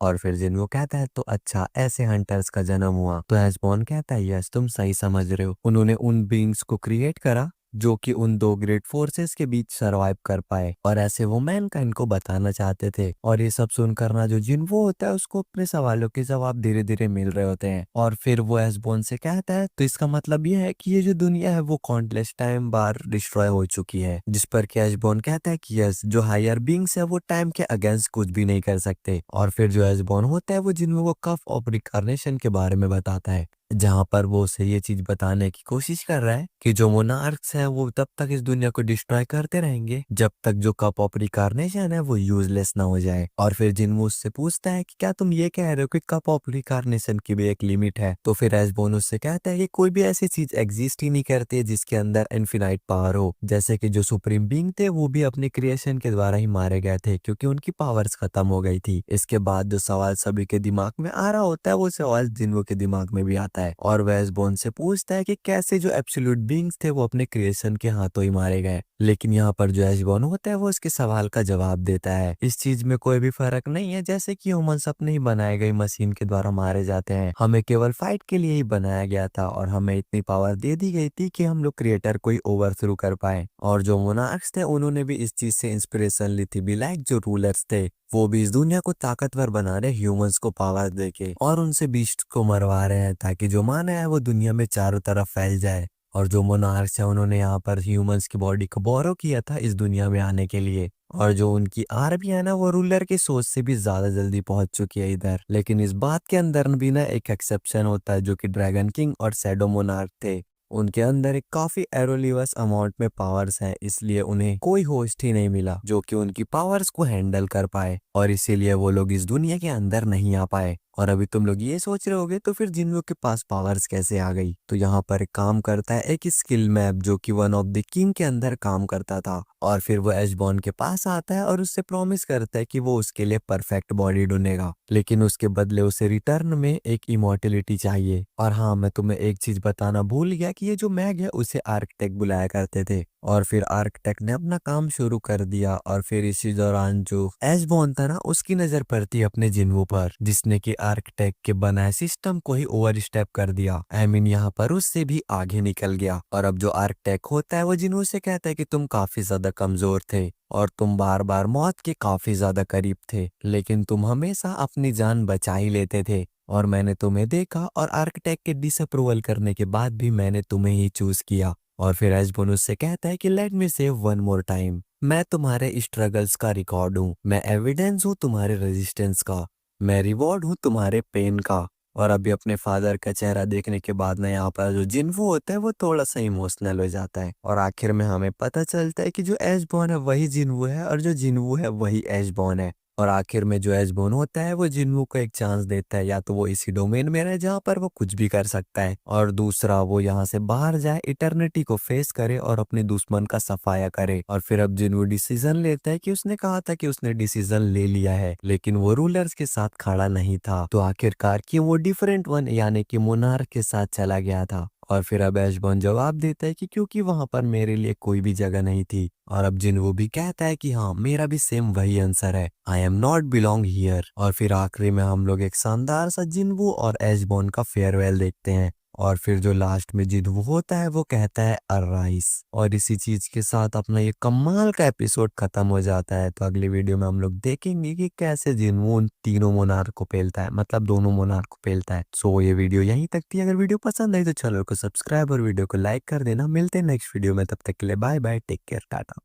और फिर जिन वो कहता है तो अच्छा ऐसे हंटर्स का जन्म हुआ, तो एस्बॉन कहता है यस तुम सही समझ रहे हो, उन्होंने उन बीइंग्स को क्रिएट करा जो कि उन दो ग्रेट फोर्सेस के बीच सरवाइव कर पाए, और ऐसे वो मैनकाइंड को बताना चाहते थे। और ये सब सुनकर ना जो जिन्वो होता है उसको अपने सवालों के जवाब धीरे धीरे मिल रहे होते हैं। और फिर वो एस्बोन से कहता है तो इसका मतलब ये है कि ये जो दुनिया है वो काउंटलेस टाइम बार डिस्ट्रॉय हो चुकी है, जिस पर कि एस्बोन कहता है कि यस जो हायर बीइंग्स है वो टाइम के अगेंस्ट कुछ भी नहीं कर सकते। और फिर जो एस्बोन होता है वो जिन्वो को कफ ऑफ रिकार्नेशन के बारे में बताता है, जहां पर वो उसे ये चीज बताने की कोशिश कर रहा है कि जो मोनार्क्स हैं वो तब तक इस दुनिया को डिस्ट्रॉय करते रहेंगे जब तक जो कप ऑफ रिकार्नेशन है वो यूजलेस ना हो जाए। और फिर जिन्वो उससे पूछता है कि क्या तुम ये कह रहे हो कि कप ऑफ रिकार्नेशन की भी एक लिमिट है, तो फिर एस्बोन उससे कहता है कि कोई भी ऐसी चीज एग्जिस्ट ही नहीं करती है जिसके अंदर इनफिनाइट पावर हो, जैसे कि जो सुप्रीम बीइंग थे वो भी अपने क्रिएशन के द्वारा ही मारे गए थे क्योंकि उनकी पावर्स खत्म हो गई थी। इसके बाद जो सवाल सभी के दिमाग में आ रहा होता है वो सवाल जिन्वो के दिमाग में भी आता है, और वह एस्बोन से पूछता है कि कैसे जो एब्सोल्यूट बीइंग्स थे वो अपने क्रिएशन के हाथों ही मारे गए। लेकिन यहाँ पर जो एस्बोन होता है वो इसके सवाल का जवाब देता है इस चीज में कोई भी फर्क नहीं है, जैसे कि ह्यूमंस अपने ही बनाए गई मशीन के द्वारा मारे जाते हैं, हमें केवल फाइट के लिए ही बनाया गया था और हमें इतनी पावर दे दी गई थी कि हम लोग क्रिएटर को ही ओवरथ्रो कर पाए। और जो मोनार्क्स थे उन्होंने भी इस चीज से इंस्पिरेशन ली थी, भी लाइक जो रूलर्स थे वो भी इस दुनिया को ताकतवर बना रहे ह्यूमंस को पावर देके, और उनसे बीस्ट को मरवा रहे हैं ताकि जो माना है वो दुनिया में चारों तरफ फैल जाए। और जो मोनार्क्स है उन्होंने यहाँ पर ह्यूमंस की बॉडी को बोरो किया था इस दुनिया में आने के लिए, और जो उनकी आर्मी है ना वो रूलर की सोच से भी ज्यादा जल्दी पहुंच चुकी है इधर। लेकिन इस बात के अंदर भी ना एक एक्सेप्शन होता है जो कि ड्रैगन किंग और शैडो मोनार्क थे, उनके अंदर एक काफी एरोलिवस अमाउंट में पावर्स हैं, इसलिए उन्हें कोई होस्ट ही नहीं मिला जो कि उनकी पावर्स को हैंडल कर पाए, और इसीलिए वो लोग इस दुनिया के अंदर नहीं आ पाए। और अभी तुम लोग ये सोच रहे होगे तो फिर जिन लोग के पास पावर्स कैसे आ गई, तो यहाँ पर एक काम करता है एक स्किल मैप जो कि वन ऑफ द किंग के अंदर काम करता था, और फिर वो एशबॉर्न के पास आता है और उससे प्रॉमिस करता है कि वो उसके लिए परफेक्ट बॉडी ढूंढेगा, लेकिन उसके बदले उसे रिटर्न में एक इमोर्टलिटी चाहिए। और हाँ मैं तुम्हें एक चीज बताना भूल गया कि ये जो मैग है उसे आर्किटेक्ट बुलाया करते थे, और फिर आर्किटेक्ट ने अपना काम शुरू कर दिया। और फिर इसी दौरान जो एशबॉर्न था ना उसकी नजर पड़ती अपने जिन्वो पर, जिसने कि आर्किटेक्ट के बनाए सिस्टम को ही ओवर स्टेप कर दिया, आई मीन यहाँ पर उससे भी आगे निकल गया। और अब जो आर्किटेक्ट होता है वो जिन्वो से कहता है कि तुम काफी ज्यादा कमजोर थे और तुम बार बार मौत के काफी ज्यादा करीब थे, लेकिन तुम हमेशा अपनी जान बचा ही लेते थे, और मैंने तुम्हें देखा और आर्किटेक्ट के डिसअप्रूवल करने के बाद भी मैंने तुम्हें ही चूज किया। और फिर एशबॉर्न उससे कहता है कि let me save one more time, मैं तुम्हारे स्ट्रगल्स का रिकॉर्ड हूँ, मैं एविडेंस हूँ तुम्हारे रेजिस्टेंस का, मैं रिवॉर्ड हूँ तुम्हारे पेन का, और अभी अपने फादर का चेहरा देखने के बाद ना यहाँ पर जो जिन्वो होता है वो थोड़ा सा इमोशनल हो जाता है और आखिर में हमें पता चलता है कि जो एशबॉर्न है वही जिन्वो है और जो जिन्वो है वही एशबॉर्न है। और आखिर में जो एशबॉर्न होता है वो जिन्वो को एक चांस देता है, या तो वो इसी डोमेन में रहे जहाँ पर वो कुछ भी कर सकता है, और दूसरा वो यहाँ से बाहर जाए, इटर्निटी को फेस करे और अपने दुश्मन का सफाया करे। और फिर अब जिन्वो डिसीजन लेता है कि उसने कहा था कि उसने डिसीजन ले लिया है, लेकिन वो रूलर्स के साथ खड़ा नहीं था, तो आखिरकार कि वो डिफरेंट वन यानी कि मोनार्क के साथ चला गया था। और फिर अब एशबॉर्न जवाब देता है कि क्योंकि वहां पर मेरे लिए कोई भी जगह नहीं थी। और अब जिन्वो भी कहता है कि हाँ, मेरा भी सेम वही आंसर है, I am not belong here. और फिर आखिरी में हम लोग एक शानदार सा जिन्वो और एशबॉर्न का फेयरवेल देखते हैं। और फिर जो लास्ट में जिन्वो होता है वो कहता है अराइस। और इसी चीज के साथ अपना ये कमाल का एपिसोड खत्म हो जाता है। तो अगली वीडियो में हम लोग देखेंगे कि कैसे जिन्वो उन तीनों मोनार्क को पेलता है, मतलब दोनों मोनार्क को पेलता है। सो ये वीडियो यहीं तक थी। अगर वीडियो पसंद आई तो चैनल को सब्सक्राइब और वीडियो को लाइक कर देना। मिलते हैं नेक्स्ट वीडियो में, तब तक के लिए bye bye, take care, Tata.